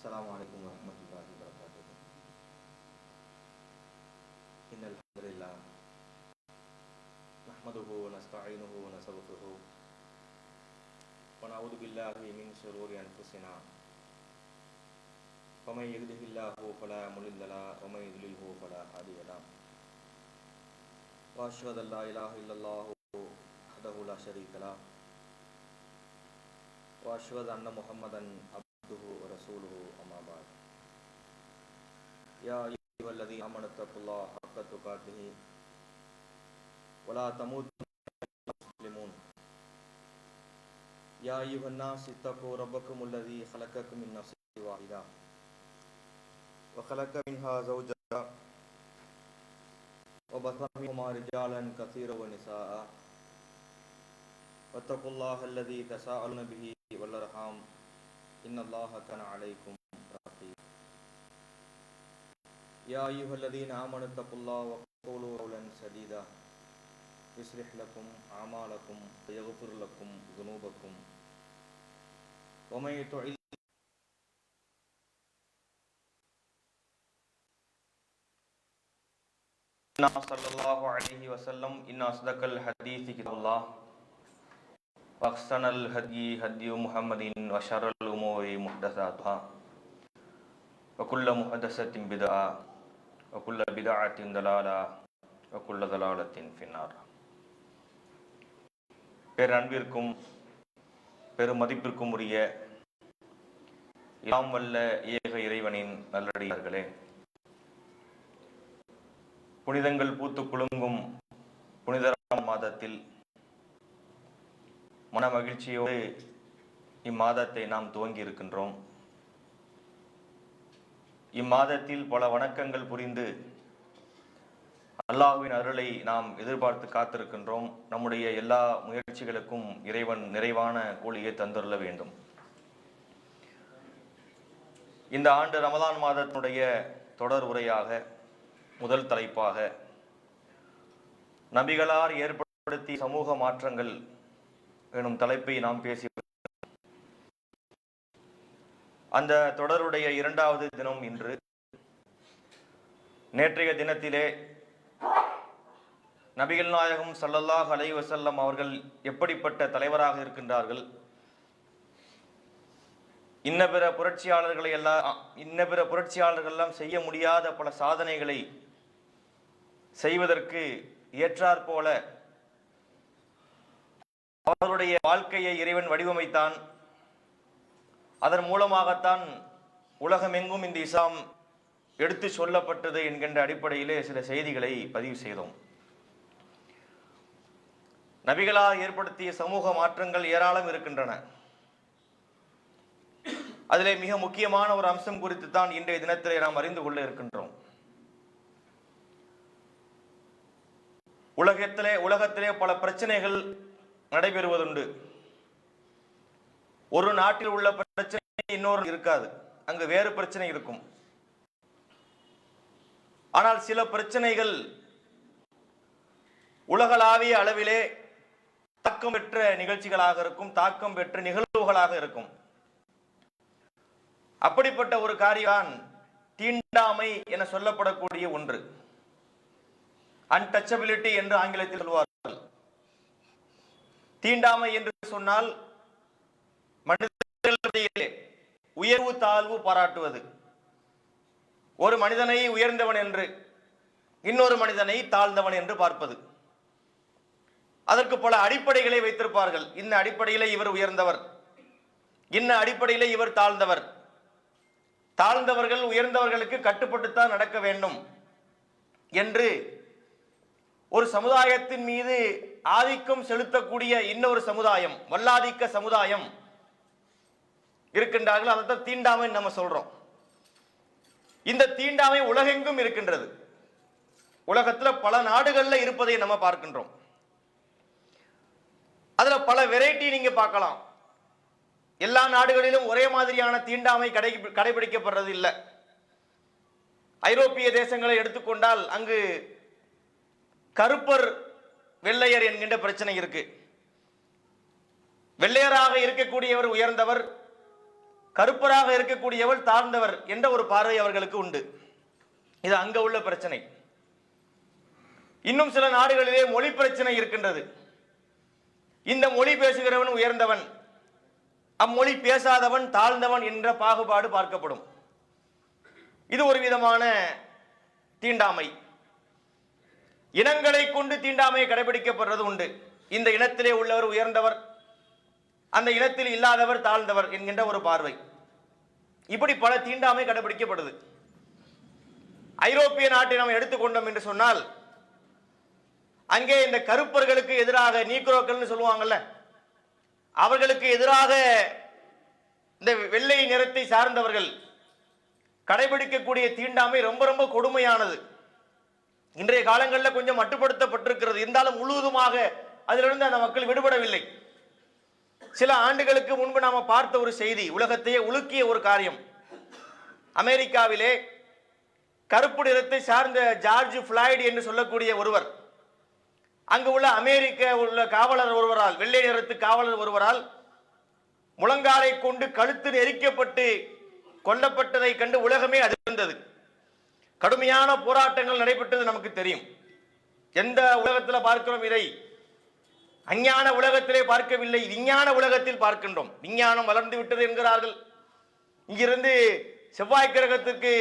السلام عليكم ورحمة الله وبركاته. إن الحمد لله نحمده ونستعينه ونستغفره ونعوذ بالله من شرور أنفسنا ومن يهده الله فلا مضل له ومن يضلله فلا هادي له وأشهد أن لا إله إلا الله وحده لا شريك له وأشهد أن محمدا عبده ورسوله أما بعد. يا أيها الذين آمنوا اتقوا الله حق تقاته ولا تموتن إلا وأنتم مسلمون. يا أيها الناس اتقوا ربكم الذي خلقكم من نفس واحدة وخلق منها زوجها وبث منهما رجالا كثيرا ونساء واتقوا الله الذي تساءلون به والأرحام إن الله كان عليكم رقيبا. يا أيها الذين آمنوا اتقوا الله وقولوا قولا سديدا يصلح لكم أعمالكم ويغفر لكم ذنوبكم ومن يطع الله صلى الله عليه وسلم إن أصدق الحديث كتاب الله وأحسن الهدي هدي محمد وشر الأمور محدثاتها وكل محدثة بدعة وكل بدعة ضلالة وكل ضلالة في النار. பேரன்பிற்கும் பெருமதிப்பிற்கும் உரிய எல்லாம் வல்ல ஏக இறைவனின் நல்லடியார்களே, புனிதங்கள் பூத்து குலுங்கும் புனித மாதத்தில் மன மகிழ்ச்சியோடு இம்மாதத்தை நாம் துவங்கி இருக்கின்றோம். இம்மாதத்தில் பல வணக்கங்கள் புரிந்து அல்லாஹ்வின் அருளை நாம் எதிர்பார்த்து காத்திருக்கின்றோம். நம்முடைய எல்லா முயற்சிகளுக்கும் இறைவன் நிறைவான கூலியை தந்துள்ள வேண்டும். இந்த ஆண்டு ரமதான் மாதத்தினுடைய தொடர் உரையாக முதல் தலைப்பாக நபிகளார் ஏற்படுத்திய சமூக மாற்றங்கள் எனும் தலைப்பை நாம் பேசி, அந்த தொடருடைய இரண்டாவது தினம் இன்று. நேற்றைய தினத்திலே நபிகள் நாயகம் ஸல்லல்லாஹு அலைஹி வஸல்லம் அவர்கள் எப்படிப்பட்ட தலைவராக இருக்கின்றார்கள், இன்ன பிற புரட்சியாளர்கள் எல்லாம் செய்ய முடியாத பல சாதனைகளை செய்வதற்கு ஏற்றாற்போல அவருடைய வாழ்க்கையை இறைவன் வடிவமைத்தான். அதன் மூலமாகத்தான் உலகமெங்கும் இந்த இஸ்லாம் எடுத்து சொல்லப்பட்டது என்கின்ற அடிப்படையிலே சில செய்திகளை பதிவு செய்தோம். நபிகளால் ஏற்படுத்திய சமூக மாற்றங்கள் ஏராளம் இருக்கின்றன. அதிலே மிக முக்கியமான ஒரு அம்சம் குறித்து தான் இன்றைய தினத்திலே நாம் அறிந்து கொள்ள இருக்கின்றோம். உலகத்திலே பல பிரச்சனைகள் நடைபெறுவதுண்டு. ஒரு நாட்டில் உள்ள பிரச்சனை இன்னொரு இருக்காது, அங்கு வேறு பிரச்சனை இருக்கும். ஆனால் சில பிரச்சனைகள் உலகளாவிய அளவிலே தாக்கம் பெற்ற நிகழ்ச்சிகளாக இருக்கும், தாக்கம் பெற்ற நிகழ்வுகளாக இருக்கும். அப்படிப்பட்ட ஒரு காரியம் தீண்டாமை என சொல்லப்படக்கூடிய ஒன்று, அன்டச்சபிலிட்டி என்று ஆங்கிலத்தில் சொல்வார்கள். தீண்டாமை என்று சொன்னால் மனிதர்களிடையே உயர்வு தாழ்வு பாராட்டுவது, ஒரு மனிதனை உயர்ந்தவன் என்று இன்னொரு மனிதனை தாழ்ந்தவன் என்று பார்ப்பது. அதற்கு பல அடிப்படைகளை வைத்திருப்பார்கள். இந்த அடிப்படையிலே இவர் உயர்ந்தவர், இன்ன அடிப்படையிலே இவர் தாழ்ந்தவர். தாழ்ந்தவர்கள் உயர்ந்தவர்களுக்கு கட்டுப்பட்டுத்தான் நடக்க வேண்டும் என்று ஒரு சமுதாயத்தின் மீது ஆதிக்கம் செலுத்தக்கூடிய இன்னொரு சமுதாயம், வல்லாதிக்க சமுதாயம் இருக்கின்றார்கள். அதைத்தான் தீண்டாமை நம்ம சொல்றோம். இந்த தீண்டாமை உலகெங்கும் இருக்கின்றது. உலகத்துல பல நாடுகள்ல இருப்பதை நம்ம பார்க்கின்றோம். அதுல பல வெரைட்டி நீங்க பார்க்கலாம். எல்லா நாடுகளிலும் ஒரே மாதிரியான தீண்டாமை கடைபிடிக்கப்படுறது இல்லை. ஐரோப்பிய தேசங்களை எடுத்துக்கொண்டால் அங்கு கருப்பர் வெள்ளையர் என்கின்ற பிரச்சனை இருக்கு. வெள்ளையராக இருக்கக்கூடியவர் உயர்ந்தவர், கருப்பராக இருக்கக்கூடியவர் தாழ்ந்தவர் என்ற ஒரு பார்வை அவர்களுக்கு உண்டு. இது அங்க உள்ள பிரச்சனை. இன்னும் சில நாடுகளிலே மொழி பிரச்சனை இருக்கின்றது. இந்த மொழி பேசுகிறவன் உயர்ந்தவன், அம்மொழி பேசாதவன் தாழ்ந்தவன் என்ற பாகுபாடு பார்க்கப்படும். இது ஒரு விதமான தீண்டாமை. இனங்களை கொண்டு தீண்டாமை கடைபிடிக்கப்படுறது உண்டு. இந்த இனத்திலே உள்ளவர் உயர்ந்தவர், அந்த இனத்தில் இல்லாதவர் தாழ்ந்தவர் என்கின்ற ஒரு பார்வை. இப்படி பல தீண்டாமை கடைபிடிக்கப்படுது. ஐரோப்பிய நாட்டை நாம் எடுத்துக்கொண்டோம் என்று சொன்னால், அங்கே இந்த கருப்பர்களுக்கு எதிராக நீக்ரோக்கள்னு சொல்லுவாங்கல்ல, அவர்களுக்கு எதிராக இந்த வெள்ளை நிறத்தை சார்ந்தவர்கள் கடைபிடிக்கக்கூடிய தீண்டாமை ரொம்ப ரொம்ப கொடுமையானது. இன்றைய காலங்களில் கொஞ்சம் மட்டுப்படுத்தப்பட்டிருக்கிறது. இருந்தாலும் முழுவதுமாக அதிலிருந்து அந்த மக்கள் விடுபடவில்லை. சில ஆண்டுகளுக்கு முன்பு நாம பார்த்த ஒரு செய்தி உலகத்தையே உலுக்கிய ஒரு காரியம். அமெரிக்காவிலே கருப்பு நிறத்தை சார்ந்த ஜார்ஜ் ஃபிளாய்டு என்று சொல்லக்கூடிய ஒருவர், அங்கு உள்ள அமெரிக்க உள்ள காவலர் ஒருவரால், வெள்ளை நிறத்து காவலர் ஒருவரால் முழங்காலை கொண்டு கழுத்து நெரிக்கப்பட்டு கொல்லப்பட்டதை கண்டு உலகமே அதிர்ந்தது. கடுமையான போராட்டங்கள் நடைபெற்றது நமக்கு தெரியும். எந்த உலகத்தில் பார்க்கிறோம் இதை? அஞ்ஞான உலகத்திலே பார்க்கவில்லை, விஞ்ஞான உலகத்தில் பார்க்கின்றோம். விஞ்ஞானம் வளர்ந்து விட்டது என்கிறார்கள். இங்கிருந்து செவ்வாய் கிரகத்துக்கு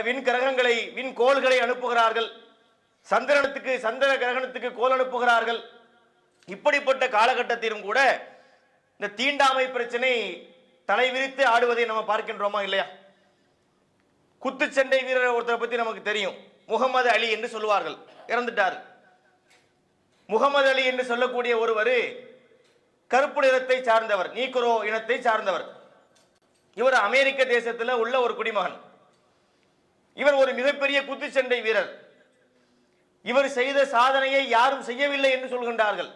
விண்கிரகங்களை விண்கோள்களை அனுப்புகிறார்கள், சந்திர கிரகணத்துக்கு கோல் அனுப்புகிறார்கள். இப்படிப்பட்ட காலகட்டத்திலும் கூட இந்த தீண்டாமை பிரச்சனை தலைவிரித்து ஆடுவதை நம்ம பார்க்கின்றோமா இல்லையா? குத்துச்சண்டை வீரர் ஒருத்தரை பத்தி நமக்கு தெரியும், முகமது அலி என்று சொல்லுவார்கள், இறந்துட்டார். முகமது அலி என்று சொல்லக்கூடிய ஒருவர் கருப்பு நிறத்தை சார்ந்தவர், நீக்ரோ இனத்தை சார்ந்தவர். இவர் அமெரிக்க தேசத்தில் உள்ள ஒரு குடிமகன். இவர் ஒரு மிகப்பெரிய குத்துச்சண்டை வீரர். இவர் செய்த சாதனையை யாரும் செய்யவில்லை என்று சொல்கின்றார்கள்.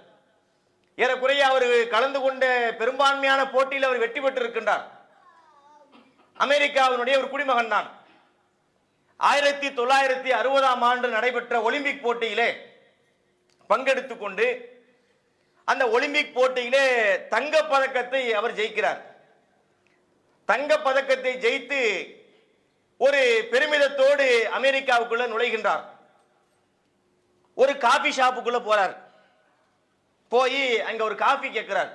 ஏறக்குறைய அவர் கலந்து கொண்ட பெரும்பான்மையான போட்டியில் அவர் வெற்றி பெற்றிருக்கின்றார். அமெரிக்காவினுடைய ஒரு குடிமகன் தான். 1960ஆம் ஆண்டு நடைபெற்ற ஒலிம்பிக் போட்டியிலே பங்கெடுத்துக் கொண்டு அந்த ஒலிம்பிக் போட்டியிலே தங்க பதக்கத்தை அவர் ஜெயிக்கிறார். தங்க பதக்கத்தை ஜெயித்து ஒரு பெருமிதத்தோடு அமெரிக்காவுக்குள்ள நுழைகின்றார். ஒரு காபி ஷாப்புக்குள்ள போறார். போய் அங்க ஒரு காபி கேட்கிறார்.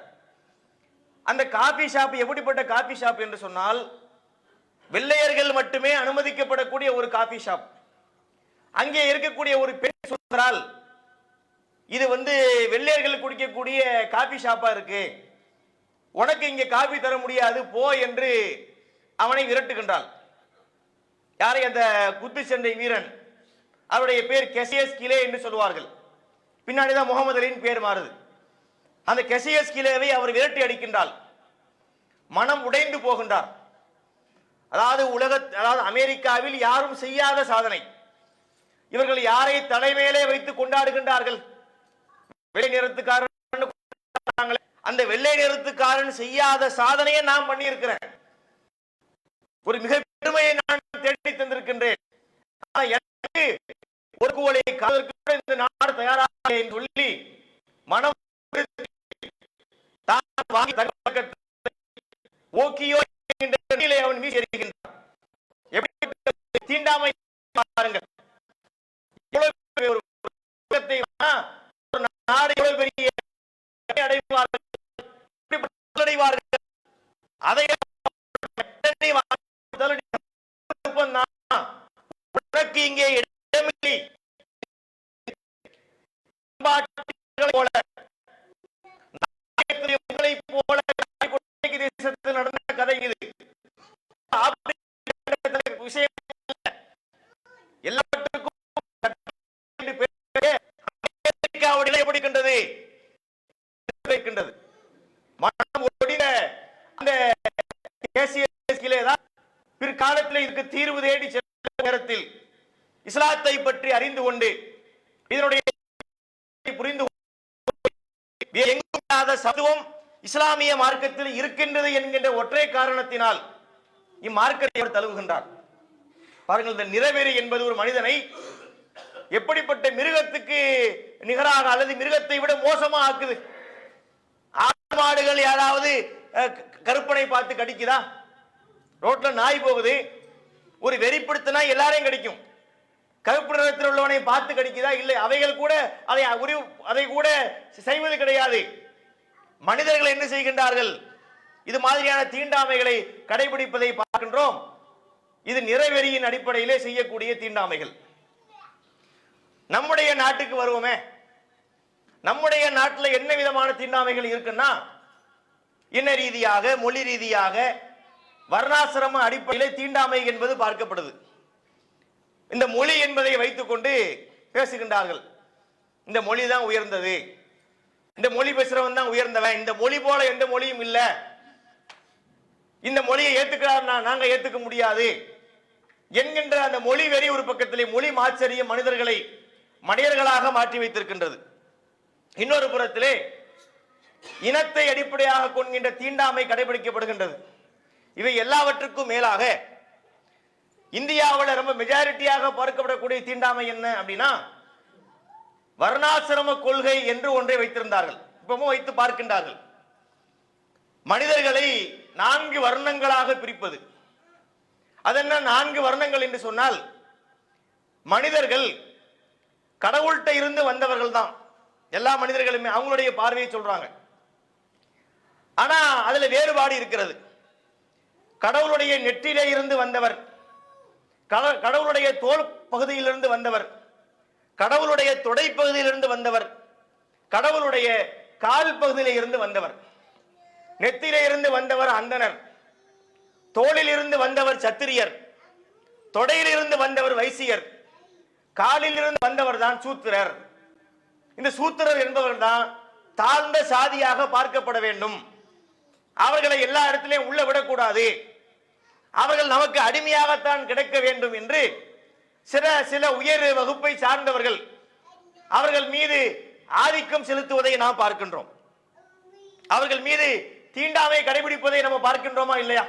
அந்த காபி ஷாப் எப்படிப்பட்ட காபி ஷாப் என்று சொன்னால், வெள்ளையர்கள் மட்டுமே அனுமதிக்கப்படக்கூடிய ஒரு காபி ஷாப். அங்கே இருக்கக்கூடிய ஒரு பெண் சொல்கிறாள், இது வெள்ளையர்கள் குடிக்கக்கூடிய காபி ஷாப்பா இருக்கு, உனக்கு இங்கே காபி தர முடியாது போ என்று அவனை விரட்டுகின்றாள். யாரை? அந்த குத்துச்சண்டை வீரன். அவருடைய பேர் கெசியஸ் கிலே என்று சொல்வார்கள். பின்னாடிதான் முகமது அலியின் பேர் மாறுது. அந்த கெசியஸ் கிலேவை அவர் விரட்டி அடிக்கின்றால் மனம் உடைந்து போகின்றார். அதாவது அமெரிக்காவில் யாரும் செய்யாத சாதனை. இவர்கள் யாரை தலைமையிலே வைத்து கொண்டாடுகின்றார்கள்? வெள்ளை நிறத்துக்காரன். அந்த வெள்ளை நிறத்துக்காரன் செய்யாத சாதனையை நான் பண்ணி இருக்கிறேன். ஒரு மிக பெருமையை நான் தேடி தந்திருக்கின்றேன். எனக்கு ஒரு கோலை காதலுக்கு இந்த நாடு தயாராக சொல்லி மனம் வாங்கி ஓக்கியோ அவன் வீசி எறிகின்றான். எப்படி தீண்டாமை பாருங்கள். ஒரு நாடு எவ்வளவு பெரிய அடைவார்கள். அதை உனக்கு இங்கே இடமில்லை போல தேசத்தில் நடந்த கதை இது. விஷயம் எல்லாவற்றுக்கும் நிலைப்படுகின்றது. மனம் ஒடின அந்த பிற்காலத்தில் இதுக்கு தீர்வு தேடி செல்லும் நேரத்தில் இஸ்லாத்தை பற்றி அறிந்து கொண்டு இதனுடைய புரிந்து சத்துவம் இஸ்லாமிய மார்க்கத்தில் இருக்கின்றது என்கின்ற ஒற்றை காரணத்தினால் இம்மார்க்கத்தை அவர் தழுவுகின்றார். பாருங்கள், இந்த நிறவெறி என்பது ஒரு மனிதனை எப்படிப்பட்ட மிருகத்துக்கு நிகராக அல்லது மிருகத்தை விட மோசமா ஆக்குது. ஆடு மாடுகள் யாராவது கருப்பனை பார்த்து கடிக்குதா? ரோட்ல நாய் போகுது, ஒரு வெறிப்படுத்தினா எல்லாரையும் கடிக்கும். கருப்பு நிறத்தில் உள்ளவனை பார்த்து கடிக்குதா? இல்லை. அவைகள் கூட அதை கூட செய்வது கிடையாது. மனிதர்கள் என்ன செய்கின்றார்கள்? இது மாதிரியான தீண்டாமைகளை கடைபிடிப்பதை பார்க்கின்றோம். இது நிறைவெறியின் அடிப்படையிலே செய்யக்கூடிய தீண்டாமைகள். நம்முடைய நாட்டுக்கு வருவோமே, நம்முடைய நாட்டில் என்ன விதமான தீண்டாமைகள் இருக்குன்னா, இன ரீதியாக, மொழி ரீதியாக, வர்ணாசிரம அடிப்படையிலே தீண்டாமை என்பது பார்க்கப்படுது. இந்த மொழி என்பதை வைத்துக் கொண்டு பேசுகின்றார்கள். இந்த மொழி தான் உயர்ந்தது, இந்த மொழி பேசுறவன் தான் உயர்ந்தவன், இந்த மொழி போல எந்த மொழியும் இல்ல, இந்த மொழியை ஏத்துக்கிறார் நாங்க ஏத்துக்க முடியாது என்கின்ற அந்த மொழி வெறி ஒரு பக்கத்திலே, மொழி மாச்சரியம் மனிதர்களை மனிதர்களாக மாற்றி வைத்திருக்கின்றது. இன்னொரு புறத்திலே இனத்தை அடிப்படையாக கொள்கின்ற தீண்டாமை கடைபிடிக்கப்படுகின்றது. இவை எல்லாவற்றுக்கும் மேலாக இந்தியாவில் ரொம்ப மெஜாரிட்டியாக பார்க்கப்படக்கூடிய தீண்டாமை என்ன அப்படின்னா, வர்ணாசிரம கொள்கை என்று ஒன்றை வைத்திருந்தார்கள், இப்பவும் வைத்து பார்க்கின்றார்கள். மனிதர்களை 4 வர்ணங்களாக பிரிப்பது. அதென்ன 4 வர்ணங்கள் என்று சொன்னால், மனிதர்கள் கடவுள்கிட்ட இருந்து வந்தவர்கள் தான் எல்லா மனிதர்களுமே, அவங்களுடைய பார்வையை சொல்றாங்க. ஆனா அதுல வேறுபாடு இருக்கிறது. கடவுளுடைய நெற்றிலே இருந்து வந்தவர், கடவுளுடைய தோல் பகுதியிலிருந்து வந்தவர், கடவுளுடைய தொடை பகுதியிலிருந்து வந்தவர், கடவுளுடைய கால் பகுதியிலே இருந்து வந்தவர். நெத்திலே இருந்து வந்தவர் அந்தனர், தோளில் இருந்து வந்தவர் சத்திரியர், தொடையில் இருந்து வந்தவர் வைசியர், காலில் இருந்து வந்தவர் தான் சூத்திரர். இந்த சூத்திரர் என்பவர் தான் தாழ்ந்த சாதியாக பார்க்கப்பட வேண்டும். அவர்களை எல்லா இடத்திலையும் உள்ள விடக்கூடாது, அவர்கள் நமக்கு அடிமையாகத்தான் கிடைக்க வேண்டும் என்று சில உயர் வகுப்பை சார்ந்தவர்கள் அவர்கள் மீது ஆதிக்கம் செலுத்துவதை நாம் பார்க்கின்றோம். அவர்கள் மீது தீண்டாமை கடைபிடிப்பதை நம்ம பார்க்கின்றோமா இல்லையா?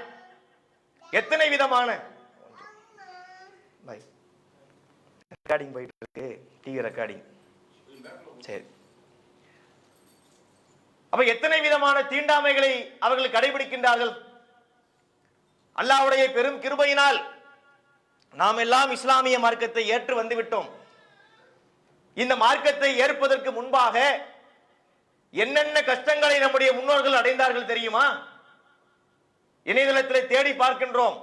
எத்தனை விதமான ரெக்கார்டிங் போயிட்டு இருக்கு, டிவி ரெக்கார்டிங். சரி, அப்ப எத்தனை விதமான தீண்டாமைகளை அவர்கள் கடைபிடிக்கின்றார்கள். அல்லாஹ்வுடைய பெரும் கிருபையினால் நாம் எல்லாம் இஸ்லாமிய மார்க்கத்தை ஏற்று வந்து விட்டோம். இந்த மார்க்கத்தை ஏற்பதற்கு முன்பாக என்னென்ன கஷ்டங்களை நம்முடைய முன்னோர்கள் அடைந்தார்கள் தெரியுமா? இணையதளத்தில் தேடி பார்க்கின்றோம்.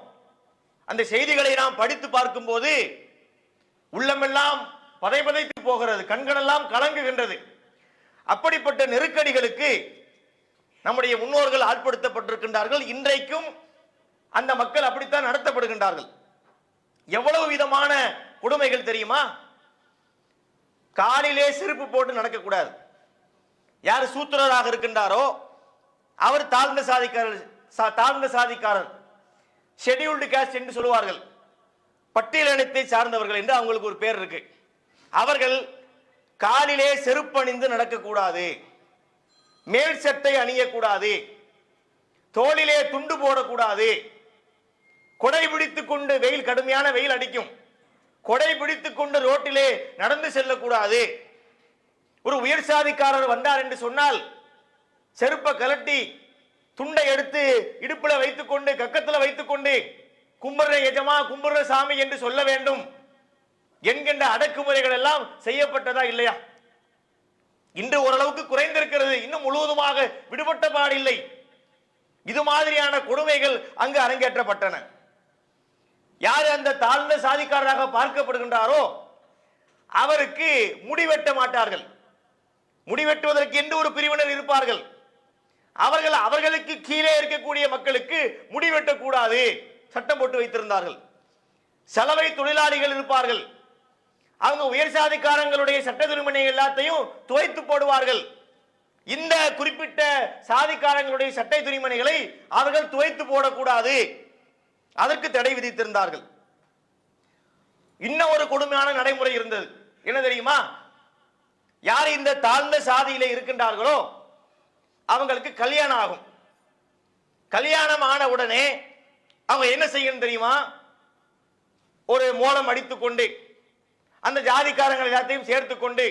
அந்த செய்திகளை நாம் படித்து பார்க்கும் போது உள்ளமெல்லாம் பதைபதைத்து போகிறது, கண்களெல்லாம் கலங்குகின்றது. அப்படிப்பட்ட நெருக்கடிகளுக்கு நம்முடைய முன்னோர்கள் ஆட்படுத்தப்பட்டிருக்கின்றார்கள். இன்றைக்கும் அந்த மக்கள் அப்படித்தான் நடத்தப்படுகின்றார்கள். எவ்வளவு விதமான கொடுமைகள் தெரியுமா? காலிலே செருப்பு போட்டு நடக்கக்கூடாது. யார் சூத்திரராக இருக்கின்றாரோ அவர் தாழ்ந்த சாதிக்காரர், ஷெட்யூல்டு காஸ்ட் என்று சொல்லுவார்கள், பட்டியலினத்தை சார்ந்தவர்கள் என்று அவங்களுக்கு ஒரு பேர் இருக்கு. அவர்கள் காலிலே செருப்பணிந்து நடக்கக்கூடாது, மேல் சட்டை அணியக்கூடாது, தோளிலே துண்டு போடக்கூடாது, கொடை பிடித்துக் கொண்டு, வெயில் கடுமையான வெயில் அடிக்கும், கொடை பிடித்துக் கொண்டு ரோட்டிலே நடந்து செல்லக்கூடாது. ஒரு உயர் சாதிக்காரர் வந்தார் என்று சொன்னால் செருப்பை கலட்டி துண்டை எடுத்து இடுப்புல வைத்துக் கொண்டு, கக்கத்துல வைத்துக் கொண்டு, கும்புற எஜமா கும்புற சாமி என்று சொல்ல வேண்டும் என்கின்ற அடக்குமுறைகள் எல்லாம் செய்யப்பட்டதா இல்லையா? இன்று ஓரளவுக்கு குறைந்திருக்கிறது, இன்னும் முழுவதுமாக விடுபட்ட பாடில்லை. இது மாதிரியான கொடுமைகள் அங்கு அரங்கேற்றப்பட்டன. யார் அந்த தாழ்ந்த சாதிக்காரராக பார்க்கப்படுகின்றாரோ அவருக்கு முடிவெட்ட மாட்டார்கள். முடிவெட்டுவதற்கு என்று ஒரு பிரிவினர் இருப்பார்கள். அவர்களுக்கு கீழே இருக்கக்கூடிய மக்களுக்கு முடிவெட்டக்கூடாது சட்டம் போட்டு வைத்திருந்தார்கள். சலவை தொழிலாளிகள் இருப்பார்கள், அவங்க உயர் சாதிக்காரங்களுடைய சட்ட துணிமணி எல்லாத்தையும் துவைத்து போடுவார்கள். இந்த குறிப்பிட்ட சாதிக்காரங்களுடைய சட்டை துணிமணிகளை அவர்கள் துவைத்து போடக்கூடாது, அதற்கு தடை விதித்திருந்தார்கள். இன்னும் ஒரு கொடுமையான நடைமுறை இருந்தது. என்ன தெரியுமா? யார் இந்த தாழ்ந்த சாதியில இருக்கின்றார்களோ அவங்களுக்கு கல்யாணம் ஆகும். கல்யாணம் ஆன உடனே அவங்க என்ன செய்யணும் தெரியுமா? ஒரு மோளம் அடித்துக் கொண்டு அந்த ஜாதிக்காரங்கள் எல்லாத்தையும் சேர்த்து கொண்டு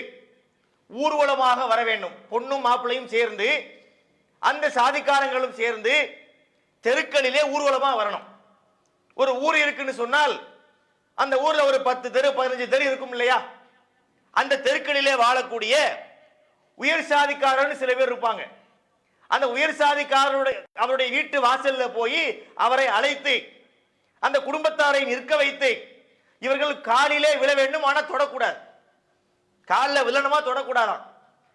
ஊர்வலமாக வர வேண்டும். பொண்ணும் மாப்பிள்ளையும் சேர்ந்து, அந்த சாதிக்காரங்களும் சேர்ந்து தெருக்களிலே ஊர்வலமா வரணும். ஒரு ஊர் இருக்குன்னு சொன்னால் அந்த ஊர்ல ஒரு 10 தெரு 15 தெரு இருக்கும் இல்லையா? அந்த தெருக்களிலே வாழக்கூடிய உயர் சாதிக்காரன்னு சில பேர் இருப்பாங்க. அந்த உயர் சாதிக்காரருடைய அவருடைய வீட்டு வாசல்ல போய் அவரை அழைத்து அந்த குடும்பத்தாரை நிற்க வைத்து இவர்கள் காலிலே விழ வேண்டும், ஆனா தொடக்கூடாது. காலில் விழணுமா தொடக்கூடாதாம்.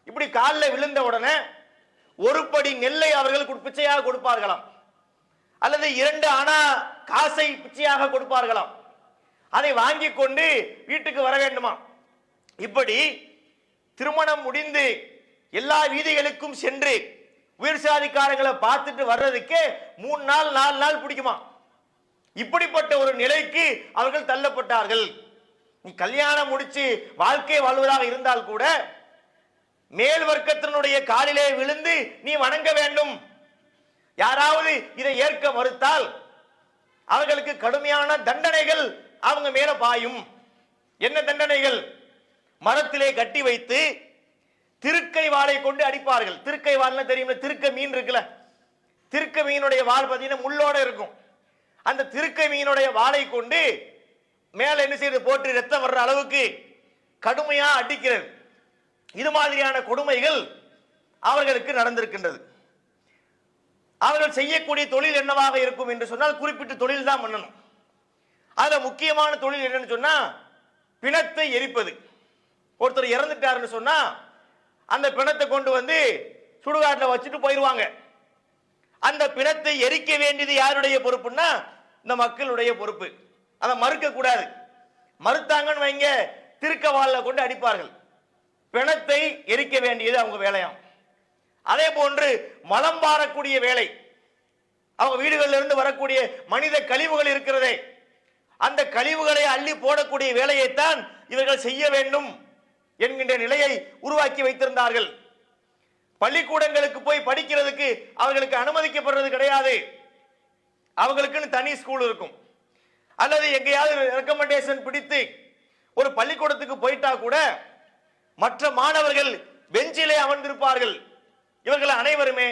இப்படி காலில் விழுந்த உடனே ஒரு படி நெல்லை அவர்கள் பிச்சையாக கொடுப்பார்களாம், அல்லது 2 அணா காசை பிச்சையாக கொடுப்பார்களாம். அதை வாங்கி கொண்டு வீட்டுக்கு வர வேண்டுமா. இப்படி திருமணம் முடிந்து எல்லா வீதிகளுக்கும் சென்று உயர் சாதிக்காரங்களை பார்த்துட்டு வர்றதுக்கு 3 நாள் 4 நாள் பிடிக்குமா. இப்படிப்பட்ட ஒரு நிலைக்கு அவர்கள் தள்ளப்பட்டார்கள். நீ கல்யாணம் முடிச்சு வாழ்க்கை வாழ்வதாக இருந்தால் கூட மேல் வர்க்கத்தினுடைய காலிலே விழுந்து நீ வணங்க வேண்டும். யாராவது இதை ஏற்க மறுத்தால் அவர்களுக்கு கடுமையான தண்டனைகள் அவங்க மேல பாயும். என்ன தண்டனைகள்? மரத்திலே கட்டி வைத்து திருக்கை வாளை கொண்டு அடிப்பார்கள். திருக்கை வாள்னா தெரியுமா? திருக்க மீன் இருக்குல்ல, திருக்க மீனுடைய வால் பார்த்தீங்கன்னா முள்ளோட இருக்கும். அந்த திருக்கை மீனுடைய வாளை கொண்டு மேல என்ன செய்து போட்டு ரத்தம் வர்ற அளவுக்கு கடுமையா அடிக்கிறது. இது மாதிரியான கொடுமைகள் அவர்களுக்கு நடந்திருக்கின்றது. அவர்கள் செய்யக்கூடிய தொழில் என்னவாக இருக்கும் என்று சொன்னால் குறிப்பிட்ட தொழில் தான் பண்ணணும். அதுல முக்கியமான தொழில் என்னன்னு சொன்னா பிணத்தை எரிப்பது. ஒருத்தர் இறந்துட்டாருன்னு சொன்னா அந்த பிணத்தை கொண்டு வந்து சுடுகாட்டில் வச்சுட்டு போயிடுவாங்க. அந்த பிணத்தை எரிக்க வேண்டியது யாருடைய பொறுப்புன்னா இந்த மக்களுடைய பொறுப்பு. அதை மறுக்க கூடாது. மறுத்தாங்கன்னு வைங்க திருக்க வாள்ல கொண்டு அடிப்பார்கள். பிணத்தை எரிக்க வேண்டியது அவங்க வேலையாம். அதே போன்று மலம் பாரக்கூடிய வேலை, அவங்க வீடுகளில் இருந்து வரக்கூடிய மனித கழிவுகள் இருக்கிறதே, அந்த கழிவுகளை அள்ளி போடக்கூடிய வேலையைத்தான் இவர்கள் செய்ய வேண்டும் என்கின்ற நிலையை உருவாக்கி வைத்திருந்தார்கள். பள்ளிக்கூடங்களுக்கு போய் படிக்கிறதுக்கு அவர்களுக்கு அனுமதிக்கப்படுறது கிடையாது. அவங்களுக்குன்னு தனி ஸ்கூல் இருக்கும். அல்லது எங்கேயாவது ரெக்கமெண்டேஷன் பிடித்து ஒரு பள்ளிக்கூடத்துக்கு போயிட்டா கூட மற்ற மாணவர்கள் பெஞ்சிலே அமர்ந்திருப்பார்கள். இவர்கள் அனைவருமே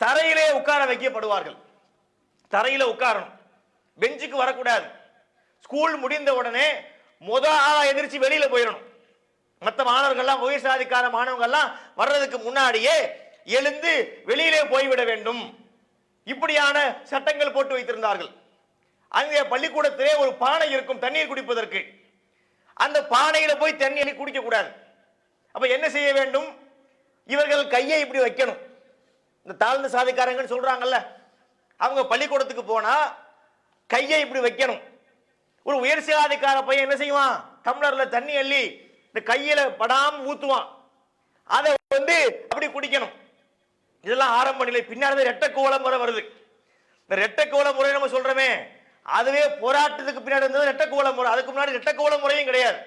தரையிலே உட்கார வைக்கப்படுவார்கள். தரையில உட்காரணும், பெஞ்சுக்கு வரக்கூடாது. ஸ்கூல் முடிந்த உடனே எதிர்ச்சி வெளியில போயிடணும். மற்ற மாணவர்கள்லாம் உயர் சாதிக்கார மாணவர்கள்லாம் வர்றதுக்கு முன்னாடியே எழுந்து வெளியிலே போய்விட வேண்டும். இப்படியான சட்டங்கள் போட்டு வைத்திருந்தார்கள். அங்கே பள்ளிக்கூடத்திலே ஒரு பானை இருக்கும் தண்ணீர் குடிப்பதற்கு. அந்த பானையில போய் தண்ணீர் குடிக்க கூடாது. அப்ப என்ன செய்ய வேண்டும்? இவர்கள் கையை இப்படி வைக்கணும். இந்த தாழ்ந்த சாதிக்காரங்கன்னு சொல்றாங்கல்ல, அவங்க பள்ளிக்கூடத்துக்கு போனா கையை இப்படி வைக்கணும். ஒரு உயர் சாதிக்கார பையன் என்ன செய்வான்? டம்ளர்ல தண்ணி அள்ளி இந்த கையில படாம ஊத்துவான். அதை வந்து அப்படி குடிக்கணும். இதெல்லாம் ஆரம்ப நிலை. பின்னாடி ரெட்டை கோலம் முறை வருது. இந்த ரெட்டை கோல முறை நம்ம சொல்றோமே, அதுவே போராட்டத்துக்கு பின்னாடி இருந்தது ரெட்டை கோல முறை. அதுக்கு முன்னாடி ரெட்டை கோல முறையும் கிடையாது.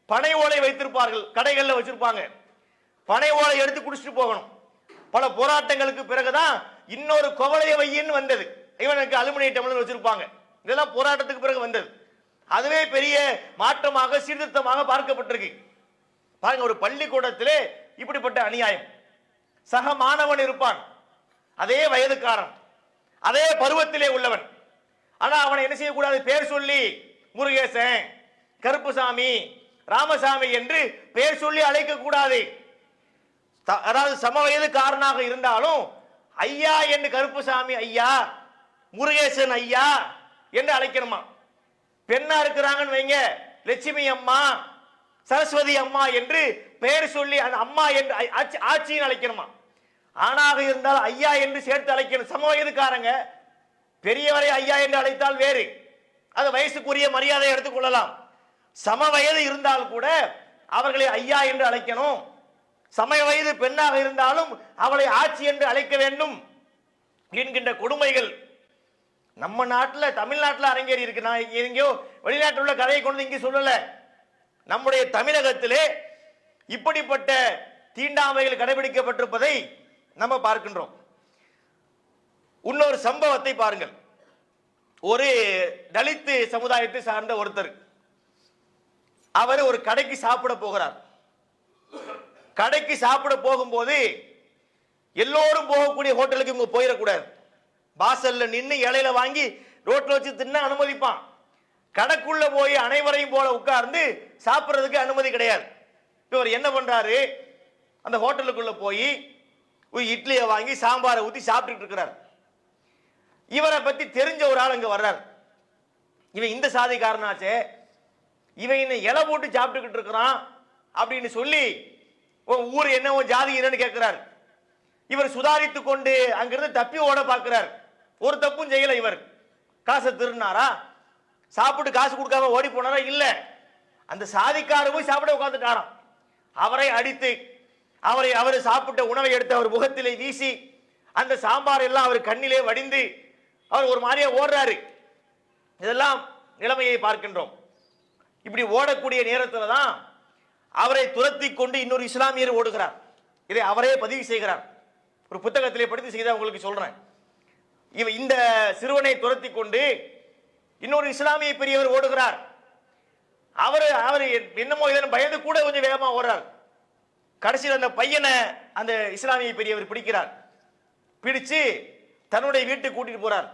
பனை ஓலை வைத்திருப்பார்கள், கடைகளில் வச்சிருப்பாங்க. பனை ஓலை எடுத்து குடிச்சிட்டு போகணும். பல போராட்டங்களுக்கு பிறகுதான் இன்னொரு குவளைய வையின்னு வந்தது. இவனுக்கு அலுமினிய டம்ளர் வச்சிருப்பாங்க. இதெல்லாம் போராட்டத்துக்கு பிறகு வந்தது. அதுவே பெரிய மாற்றமாக சீர்திருத்தமாக பார்க்கப்பட்டிருக்கு. பாருங்க, ஒரு பள்ளிக்கூடத்திலே இப்படிப்பட்ட அநியாயம். சக மாணவன் இருப்பான், அதே வயதுக்காரன், அதே பருவத்திலே உள்ளவன். ஆனா அவனை என்ன செய்யக்கூடாது? பேர் சொல்லி முருகேசன், கருப்புசாமி, ராமசாமி என்று பேர் சொல்லி அழைக்க கூடாது. அதாவது சம வயதுக்காரனாக இருந்தாலும் ஐயா என்று கருப்புசாமி ஐயா, முருகேசன் ஐயா என்று அழைக்கணுமா. பெண்ணா இருக்கிறாங்கன்னு வைங்க, லட்சுமி அம்மா, சரஸ்வதி அம்மா என்று பெயர் சொல்லி அந்த அம்மா என்று ஆட்சின்னு அழைக்கணுமா. ஆணாக இருந்தால் ஐயா என்று சேர்த்து அழைக்கணும். சம வயதுக்காரங்க பெரியவரை ஐயா என்று அழைத்தால் வேறு, அது வயசுக்குரிய மரியாதை எடுத்துக்கொள்ளலாம். சம வயது இருந்தால் கூட அவர்களை ஐயா என்று அழைக்கணும். சமய வயது பெண்ணாக இருந்தாலும் அவளை ஆட்சி என்று அழைக்க வேண்டும் என்கின்ற கொடுமைகள் நம்ம நாட்டில், தமிழ்நாட்டில் அரங்கேறி இருக்கு. நான் எங்கேயோ வெளிநாட்டில் உள்ள கதையை கொண்டு இங்கே சொல்லல. நம்முடைய தமிழகத்திலே இப்படிப்பட்ட தீண்டாமைகள் கடைபிடிக்கப்பட்டிருப்பதை நம்ம பார்க்கின்றோம். இன்னொரு சம்பவத்தை பாருங்கள். ஒரு தலித் சமுதாயத்தை சார்ந்த ஒருத்தர், அவர் ஒரு கடைக்கு சாப்பிட போகிறார். கடைக்கு சாப்பிட போகும்போது எல்லோரும் போகக்கூடிய ஹோட்டலுக்கு இவங்க போயிடக்கூடாது. வாசல்ல நின்று இலையில வாங்கி ரோட்ல வச்சு தின்ன அனுமதிப்பான். கடைக்குள்ள போய் அனைவரையும் போல உட்கார்ந்து சாப்பிட்றதுக்கு அனுமதி கிடையாது. இவர் என்ன பண்றாரு, அந்த ஹோட்டலுக்குள்ள போய் ஒரு இட்லியை வாங்கி சாம்பாரை ஊற்றி சாப்பிட்டுட்டு இருக்கிறார். இவரை பத்தி தெரிஞ்ச ஒரு ஆள் அங்க வர்றார். இவன் இந்த சாதிக்காரனாச்சே, இவன் என்ன இலை போட்டு சாப்பிட்டுக்கிட்டு இருக்கிறான் அப்படின்னு சொல்லி ஊர் என்ன ஜாதி என்னன்னு கேட்கிறார். இவர் சுதாரித்து கொண்டு அங்கிருந்து தப்பி ஓட பார்க்கிறார். ஒரு தப்பும் செய்யல. இவர் காசை திருநாரா, சாப்பிட்டு காசு கொடுக்காம ஓடி போனாரா? இல்ல, அந்த சாதிக்கார போய் சாப்பிட உட்கார்ந்துட்டாராம். அவரை அடித்து அவர் சாப்பிட்ட உணவை எடுத்து அவர் முகத்திலே வீசி அந்த சாம்பார் எல்லாம் அவர் கண்ணிலே வடிந்து அவர் ஒரு மாதிரியா ஓடுறாரு. இதெல்லாம் நிலைமையை பார்க்கின்றோம். இப்படி ஓடக்கூடிய நேரத்தில் தான் அவரை துரத்தி கொண்டு இன்னொரு இஸ்லாமியர் ஓடுகிறார். இதை அவரே பதிவு செய்கிறார். ஒரு புத்தகத்திலே படித்து செய்த உங்களுக்கு சொல்றேன். இந்த சிறுவனை துரத்தி கொண்டு இன்னொரு இஸ்லாமிய பெரியவர் ஓடுகிறார். அவர் என்னமோ இதன் பயந்து கூட கொஞ்சம் வேகமா ஓடுறார். கடைசியில் அந்த பையனை அந்த இஸ்லாமிய பெரியவர் பிடிக்கிறார். பிடிச்சு தன்னுடைய வீட்டுக்கு கூட்டிட்டு போறார்.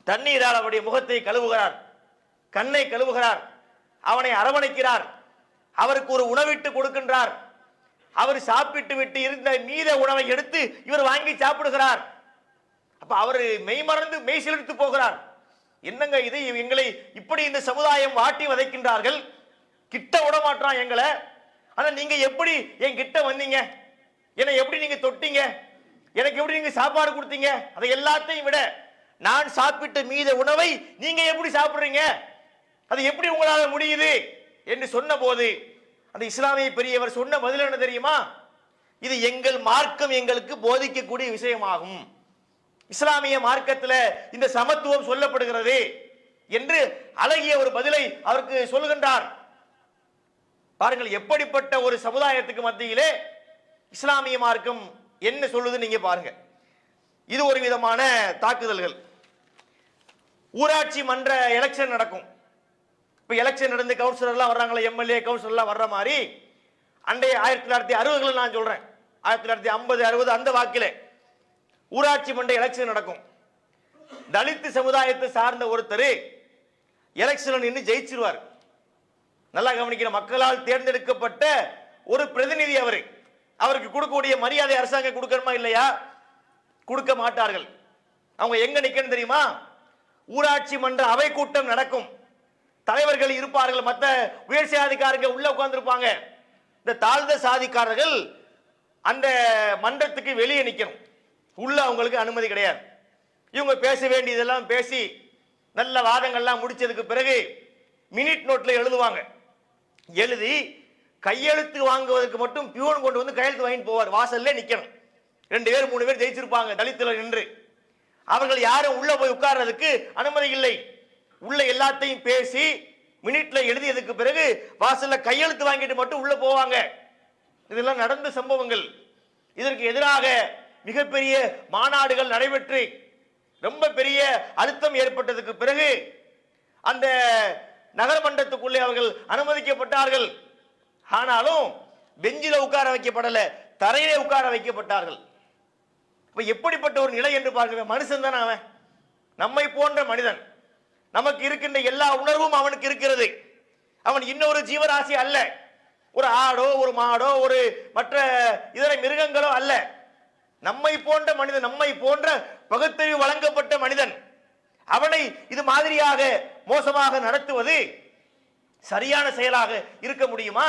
தண்ணீரால் அவருடைய முகத்தை கழுவுகிறார், கண்ணை கழுவுகிறார், அவனை அரவணைக்கிறார், அவருக்கு ஒரு உணவிட்டு கொடுக்கின்றார். அவர் சாப்பிட்டு விட்டு இருந்த மீத உணவை எடுத்து இவர் வாங்கி சாப்பிடுகிறார். அப்ப அவர் மெய்மறந்து மெய் செலுத்து போகிறார். என்னங்க இது, எங்களை இப்படி இந்த சமுதாயம் வாட்டி வதைக்கின்றார்கள், கிட்ட விட மாட்டான் எங்களை. ஆனா நீங்க எப்படி என் கிட்ட வந்தீங்க, என்னை எப்படி நீங்க தொட்டீங்க, எனக்கு எப்படி நீங்க சாப்பாடு கொடுத்தீங்க, அதை எல்லாத்தையும் விட நான் சாப்பிட்ட மீத உணவை நீங்க எப்படி சாப்பிடுறீங்க, அது எப்படி உங்களால முடியுது என்று சொன்ன போது அந்த இஸ்லாமிய பெரியவர் சொன்ன பதில் என்ன தெரியுமா? இது எங்கள் மார்க்கம் எங்களுக்கு போதிக்கக்கூடிய விஷயமாகும். இஸ்லாமிய மார்க்கத்தில் இந்த சமத்துவம் சொல்லப்படுகிறது என்று அழகிய ஒரு பதிலை அவருக்கு சொல்கின்றார். பாருங்கள், எப்படிப்பட்ட ஒரு சமுதாயத்துக்கு மத்தியிலே இஸ்லாமிய மார்க்கம் என்ன சொல்லுது நீங்க பாருங்க. இது ஒரு விதமான தாக்குதல்கள். ஊராட்சி மன்ற எலெக்ஷன் நடக்கும். இப்ப எலெக்ஷன் நடந்து கவுன்சிலர் எல்லாம் வர்றாங்களா, எம்எல்ஏ கவுன்சிலர் எல்லாம் வர்ற மாதிரி அண்டைய 1960 நான் சொல்றேன், 1950 60 அந்த வாக்கிலே ஊராட்சி மன்ற எலெக்ஷன் நடக்கும். தலித் சமுதாயத்தை சார்ந்த ஒருத்தர் எலெக்ஷன் நின்று ஜெயிச்சிருவார். நல்லா கவனிக்கிற, மக்களால் தேர்ந்தெடுக்கப்பட்ட ஒரு பிரதிநிதி அவருக்கு கொடுக்கக்கூடிய மரியாதை அரசாங்கம் கொடுக்கணுமா இல்லையா? கொடுக்க மாட்டார்கள். அவங்க எங்க நிக்கணும் தெரியுமா? ஊராட்சி மன்ற அவை கூட்டம் நடக்கும், தலைவர்கள் இருப்பார்கள், மற்ற உயர் சாதிக்காரங்க உள்ள உட்கார்ந்துருப்பாங்க. இந்த தாழ்ந்த சாதிக்காரர்கள் அந்த மன்றத்துக்கு வெளியே நிக்கணும், உள்ள அவங்களுக்கு அனுமதி கிடையாது. இவங்க பேச வேண்டியதெல்லாம் பேசி நல்ல வாதங்கள்லாம் முடிச்சதுக்கு பிறகு மினிட் நோட்ல எழுதுவாங்க. எழுதி கையெழுத்து வாங்குவதற்கு மட்டும் பியூன் கொண்டு வந்து கையெழுத்து வாங்கிட்டு போவார். வாசல்ல நிக்கணும், 2 பேர் 3 பேர் ஜெயிச்சிருப்பாங்க தலித்துல நின்று. அவர்கள் யாரும் உள்ள போய் உட்கார்றதுக்கு அனுமதி இல்லை. உள்ள எல்லாத்தையும் பேசி மினிட்ல எழுதியதுக்கு பிறகு வாசல்ல கையெழுத்து வாங்கிட்டு மட்டும் உள்ள போவாங்க. இதெல்லாம் நடந்த சம்பவங்கள். இதற்கு எதிராக மிகப்பெரிய மாநாடுகள் நடைபெற்று ரொம்ப பெரிய அழுத்தம் ஏற்பட்டதுக்கு பிறகு அந்த நகரமன்றத்துக்குள்ளே அவர்கள் அனுமதிக்கப்பட்டார்கள். ஆனாலும் பெஞ்சில உட்கார வைக்கப்படல, தரையிலே உட்கார வைக்கப்பட்டார்கள். எப்படிப்பட்ட ஒரு நிலை என்று பார்க்க, மனுஷன் தானே அவன், நம்மை போன்ற மனிதன், நமக்கு இருக்கின்ற எல்லா உணர்வும் அவனுக்கு இருக்கிறது. அவன் இன்னொரு ஜீவராசி அல்ல, ஒரு ஆடோ ஒரு மாடோ ஒரு மற்ற இதர மிருகங்களோ அல்ல. நம்மை போன்ற மனிதன், நம்மை போன்ற பகுத்தறிவு வழங்கப்பட்ட மனிதன். அவனை இது மாதிரியாக மோசமாக நடத்துவது சரியான செயலாக இருக்க முடியுமா?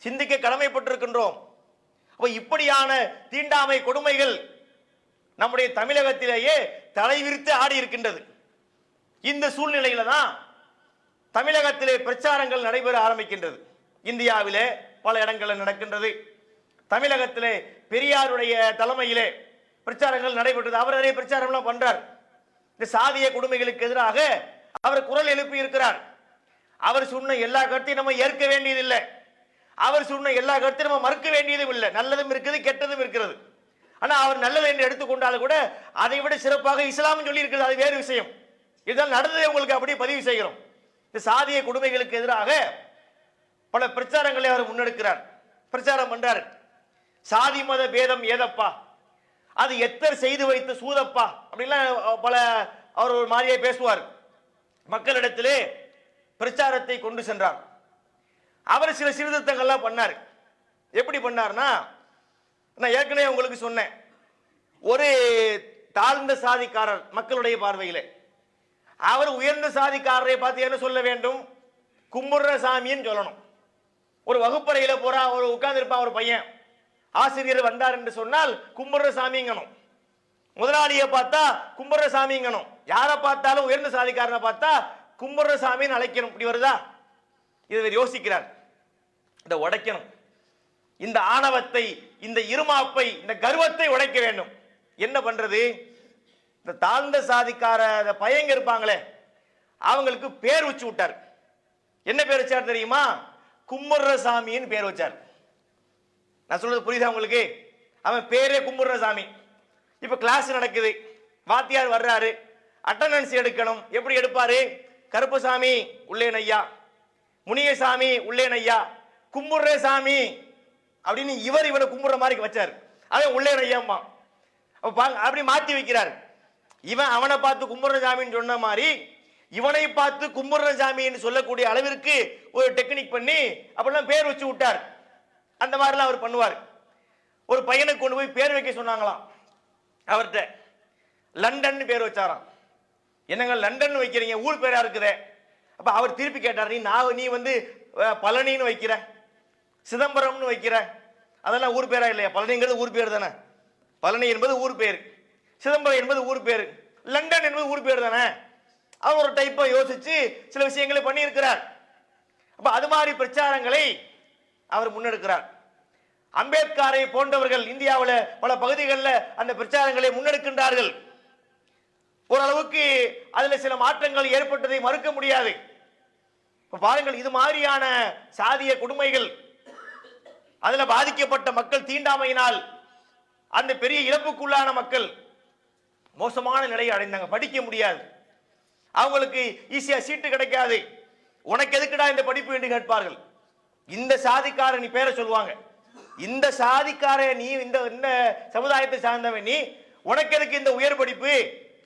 சிந்திக்க கடமைப்பட்டிருக்கின்றோம். இப்படியான தீண்டாமை கொடுமைகள் நம்முடைய தமிழகத்திலேயே தலைவிரித்து ஆடி இருக்கின்றது. இந்த சூழ்நிலையில தான் தமிழகத்திலே பிரச்சாரங்கள் நடைபெற ஆரம்பிக்கின்றது. இந்தியாவிலே பல இடங்களில் நடக்கின்றது. தமிழகத்திலே பெரியாருடைய தலைமையிலே பிரச்சாரங்கள் நடைபெற்றது. அவர் நிறைய பிரச்சாரம்லாம் பண்றார். இந்த சாதிய கொடுமைகளுக்கு எதிராக அவர் குரல் எழுப்பி இருக்கிறார். அவர் சொன்ன எல்லா கருத்தையும் நம்ம ஏற்க வேண்டியதில்லை, அவர் சொன்ன எல்லா கருத்தையும் நம்ம மறுக்க வேண்டியதும் இல்லை. நல்லதும் இருக்குது, கெட்டதும் இருக்கிறது. ஆனா அவர் நல்லது என்று எடுத்துக்கொண்டாலும் கூட அதை விட சிறப்பாக இஸ்லாம் சொல்லி இருக்கிறது, அது வேறு விஷயம். இதெல்லாம் நடந்ததை உங்களுக்கு அப்படியே பதிவு செய்கிறோம். இந்த சாதிய கொடுமைகளுக்கு எதிராக பல பிரச்சாரங்களை அவர் முன்னெடுக்கிறார், பிரச்சாரம் பண்றார். சாதி மத பேதம் ஏதப்பா, அது எத்தர் செய்து வைத்த சூதப்பா அப்படின்லாம் பல அவர் ஒரு மாதிரியே பேசுவார். மக்களிடத்திலே பிரச்சாரத்தை கொண்டு சென்றார். அவர் சில சீர்திருத்தங்கள்லாம் பண்ணார். எப்படி பண்ணார்னா, நான் ஏற்கனவே உங்களுக்கு சொன்னேன், ஒரு தாழ்ந்த சாதிக்காரர் மக்களுடைய பார்வையிலே, அவர் உயர்ந்த சாதிக்காரரை பார்த்து என்ன சொல்ல வேண்டும்? கும்புற சாமின்னு சொல்லணும். ஒரு வகுப்பறையில போறா, ஒரு உட்கார்ந்து இருப்பான் ஒரு பையன், ஆசிரியர் வந்தார் என்று சொன்னால் கும்புற சாமிங்கணும். முதலாளியை பார்த்தா கும்புற சாமிங்கணும். யாரை பார்த்தாலும் உயர்ந்த சாதிக்காரனை பார்த்தா கும்புற சாமின்னு அழைக்கணும். இப்படி வருதா? இதை யோசிக்கிறார். இதை உடைக்கணும். இந்த ஆணவத்தை, இந்த இருமாப்பை, இந்த கர்வத்தை உடைக்க வேண்டும். என்ன பண்றது? இந்த தாழ்ந்த சாதிக்கார பையங்க இருப்பாங்களே, அவங்களுக்கு பேர் வச்சு விட்டார். என்ன பேர் வச்சார் தெரியுமா? கும்புற சாமின்னு பேர் வச்சார். நான் சொல்றது புரியுதா உங்களுக்கு? அவன் பேரே கும்புற சாமி. இப்ப கிளாஸ் நடக்குது, வாத்தியார் வர்றாரு, அட்டண்டன்ஸ் எடுக்கணும். எப்படி எடுப்பாரு? கருப்பசாமி உள்ளேன் ஐயா, முனியசாமி உள்ளேன் ஐயா, கும்புற சாமி அப்படின்னு இவனை கும்புற மாதிரி வச்சார். அவன் உள்ளேன் ஐயாம்மா. அப்படி மாத்தி வைக்கிறார். இவன் அவனை பார்த்து கும்புற சாமின்னு சொன்ன மாதிரி இவனை பார்த்து கும்புற சாமின்னு சொல்லக்கூடிய அளவிற்கு ஒரு டெக்னிக் பண்ணி அப்படிலாம் பேர் வச்சு விட்டார். அந்த மாதிரிலாம் அவர் பண்ணுவார். ஒரு பையனுக்கு கொண்டு போய் பேர் வைக்க சொன்னாங்களாம். அவர்கிட்ட லண்டன் பேர் வச்சாராம். என்னங்க லண்டன் வைக்கிறீங்க, ஊர் பேரா இருக்குதே. அப்ப அவர் திருப்பி கேட்டார், நீ வந்து பழனின்னு வைக்கிற, சிதம்பரம்னு வைக்கிற, அதெல்லாம் ஊர் பேரா இல்லையா? பழனிங்கிறது ஊர் பேர் தானே. பழனி என்பது ஊர் பேர், சிதம்பரம் என்பது ஊர் பேர், லண்டன் என்பது ஊர் பேர் தானே. அவர் ஒரு டைப்பா யோசிச்சு சில விஷயங்களை பண்ணி இருக்கிறார். அப்ப அது மாதிரி பிரச்சாரங்களை அவர் முன்னெடுக்கிறார். அம்பேத்கரை போன்றவர்கள் இந்தியாவில் பல பகுதிகளில் அந்த பிரச்சாரங்களை முன்னெடுக்கின்றார்கள். ஓரளவுக்கு அதுல சில மாற்றங்கள் ஏற்பட்டதை மறுக்க முடியாது. பாருங்கள், இது மாதிரியான சாதிய கொடுமைகள், அதுல பாதிக்கப்பட்ட மக்கள், தீண்டாமையினால் அந்த பெரிய இழப்புக்குள்ளான மக்கள் மோசமான நிலையை அடைந்தாங்க. படிக்க முடியாது, அவங்களுக்கு ஈஸியா சீட்டு கிடைக்காது. உனக்கு எதுக்குடா இந்த படிப்பு என்று கேட்பார்கள். இந்த சாதிக்கார நீ பேரை சொல்லுவாங்க, இந்த சாதிக்கார நீ இந்த சமுதாயத்தை சார்ந்தவன், நீ உனக்கு எதுக்கு இந்த உயர் படிப்பு?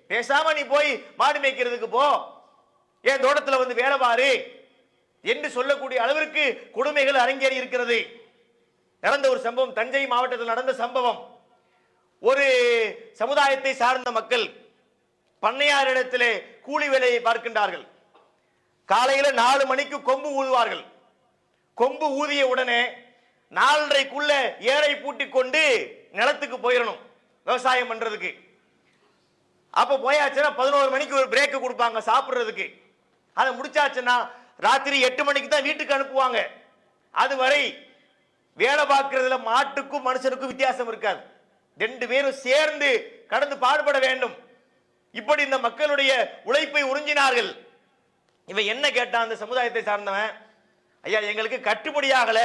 பேசாம நீ போய் மாடு மேய்க்கிறதுக்கு போ, ஏன் தோட்டத்தில் வந்து வேலை பாரு என்று சொல்லக்கூடிய அளவிற்கு கொடுமைகள் அரங்கேறி இருக்கிறது. நடந்த ஒரு சம்பவம், தஞ்சை மாவட்டத்தில் நடந்த சம்பவம். ஒரு சமுதாயத்தை சார்ந்த மக்கள் பண்ணையாரிடத்திலே கூலி வேலையை பார்க்கின்றார்கள். காலையில 4 மணிக்கு கொம்பு ஊதுவார்கள். கொம்பு ஊதிய உடனே 4:30க்குள்ள ஏரை பூட்டி கொண்டு நிலத்துக்கு போயிடணும் விவசாயம் பண்றதுக்கு. அப்ப போயாச்சுன்னா 11 மணிக்கு ஒரு பிரேக் கொடுப்பாங்க சாப்பிடுறதுக்கு. அதை முடிச்சாச்சுன்னா ராத்திரி 8 மணிக்கு தான் வீட்டுக்கு அனுப்புவாங்க. அதுவரை வேலை பார்க்கறதுல மாட்டுக்கும் மனுஷனுக்கும் வித்தியாசம் இருக்காது. 2 பேரும் சேர்ந்து கடந்து பாடுபட வேண்டும். இப்படி இந்த மக்களுடைய உழைப்பை உறிஞ்சினார்கள். இவன் என்ன கேட்டான் அந்த சமுதாயத்தை சார்ந்தவன்? ஐயா, எங்களுக்கு கட்டுப்படியாகல,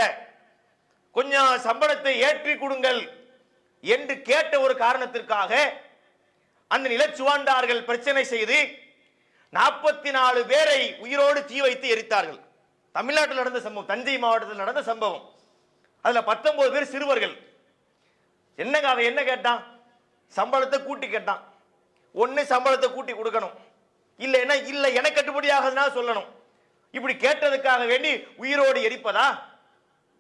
கொஞ்சம் சம்பளத்தை ஏற்றி கொடுங்கள் என்று கேட்ட ஒரு காரணத்திற்காக அந்த நிலச்சுவாண்டார்கள் பிரச்சனை செய்து 44 பேரை உயிரோடு தீ வைத்து எரித்தார்கள். தமிழ்நாட்டில் நடந்த சம்பவம், தஞ்சை மாவட்டத்தில் நடந்த சம்பவம். அதுல 19 பேர் சிறுவர்கள். என்னங்க அவன் என்ன கேட்டான்? சம்பளத்தை கூட்டி கேட்டான். ஒன்னு சம்பளத்தை கூட்டி கொடுக்கணும், இல்லைன்னா இல்ல எனக்கு கட்டுப்படியாகனா சொல்லணும். இப்படி கேட்டதுக்காக வேண்டி உயிரோடு எரிப்பதா?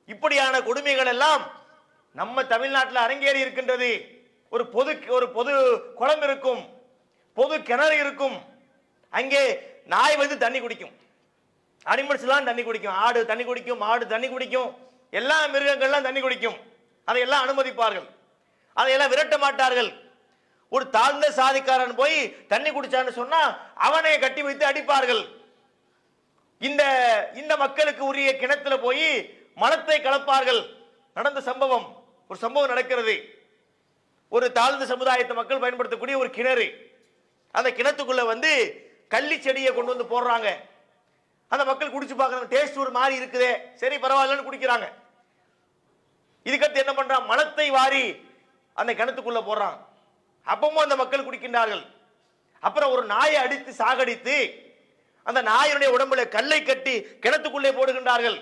இப்படியான கொடுமைகள் எல்லாம் நம்ம தமிழ்நாட்டில் அரங்கேறி இருக்கின்றது. ஒரு பொது குளம் இருக்கும், பொது கிணறு இருக்கும், அங்கே நாய் வந்து தண்ணி குடிக்கும், அனிமல்ஸ் எல்லாம் தண்ணி குடிக்கும், ஆடு தண்ணி குடிக்கும், மாடு தண்ணி குடிக்கும், எல்லா மிருகங்கள்லாம் தண்ணி குடிக்கும். அதையெல்லாம் அனுமதிப்பார்கள், அதையெல்லாம் விரட்ட மாட்டார்கள். ஒரு தாழ்ந்த சாதிக்காரன் போய் தண்ணி குடிச்சான்னு சொன்னா அவனை கட்டி வைத்து அடிப்பார்கள். இந்த மக்களுக்கு உரிய கிணத்துல போய் மலத்தை கலப்பார்கள். நடந்த சம்பவம், ஒரு சம்பவம் நடக்கிறது. ஒரு தாழ்ந்த சமுதாயத்தை மக்கள் பயன்படுத்தக்கூடிய ஒரு கிணறு, அந்த கிணத்துக்குள்ள வந்து கள்ளி செடியை கொண்டு வந்து போடுறாங்க. அந்த மக்கள் குடிச்சு பார்க்கறாங்க, டேஸ்ட் ஒரு மாதிரி இருக்குதே, சரி பரவாயில்லன்னு குடிக்கிறாங்க. இதுக்கடுத்து என்ன பண்றான்? மலத்தை வாரி அந்த கிணத்துக்குள்ள போடுறான். அப்பவும் அந்த மக்கள் குடிக்கின்றார்கள். அப்புறம் ஒரு நாயை அடித்து சாகடித்து அந்த நாயுடைய உடம்புல கல்லை கட்டி கிணத்துக்குள்ளே போடுகின்றார்கள்.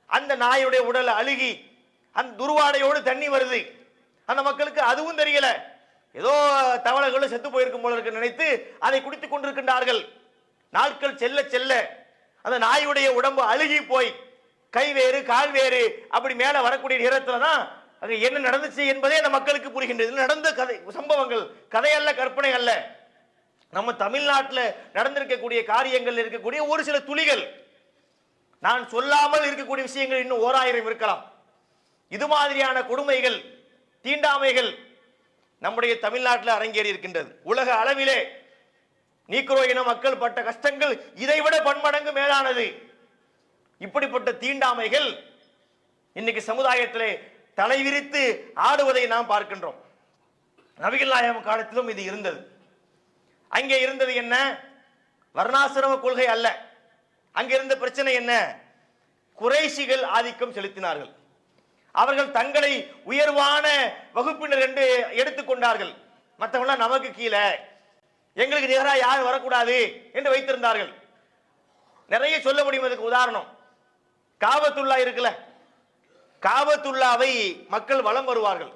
அந்த நாயுடைய உடல் அழுகி அந்த துர்வாடையோடு தண்ணி வருது. அந்த மக்களுக்கு அதுவும் தெரியல, ஏதோ தவளைகளும் செத்து போயிருக்கும் போல இருக்கு நினைத்து அதை குடித்துக் கொண்டிருக்கின்றார்கள். நாட்கள் செல்ல செல்ல அந்த நாயுடைய உடம்பு அழுகி போய் கை வேறு கால் வேறு அப்படி மேல வரக்கூடிய நேரத்துல தான் அங்க என்ன நடந்துச்சு என்பதே அந்த மக்களுக்கு புரிகின்றது. நடந்த கதை சம்பவங்கள், கதை அல்ல, கற்பனை அல்ல. நம்ம தமிழ்நாட்டில் நடந்திருக்கக்கூடிய காரியங்கள் இருக்கக்கூடிய ஒரு சில துளிகள், நான் சொல்லாமல் இருக்கக்கூடிய விஷயங்கள் இன்னும் 1000 இருக்கலாம். இது மாதிரியான கொடுமைகள், தீண்டாமைகள் நம்முடைய தமிழ்நாட்டில் அரங்கேறி இருக்கின்றது. உலக அளவிலே நீக்ரோ இன மக்கள் பட்ட கஷ்டங்கள் இதைவிட பன்மடங்கு மேலானது. இப்படிப்பட்ட தீண்டாமைகள் இன்னைக்கு சமுதாயத்திலே தலைவிரித்து ஆடுவதை நாம் பார்க்கின்றோம். நபிகள் நாயகம் காலத்திலும் இது இருந்தது. அங்கே இருந்தது என்ன? வர்ணாசிரம கொள்கை அல்ல. அங்கே இருந்த பிரச்சனை என்ன? குறைஷிகள் ஆதிக்கம் செலுத்தினார்கள். அவர்கள் தங்களை உயர்வான வகுப்பினர் என்று எடுத்துக்கொண்டார்கள். மற்றவங்க நமக்கு கீழே, எங்களுக்கு நிகராக யாரும் வரக்கூடாது என்று வைத்திருந்தார்கள். நிறைய சொல்ல முடியும். அதுக்கு உதாரணம் காபத்துல்லா இருக்குல்ல, காபத்துல்லாவை மக்கள் வலம் வருவார்கள்.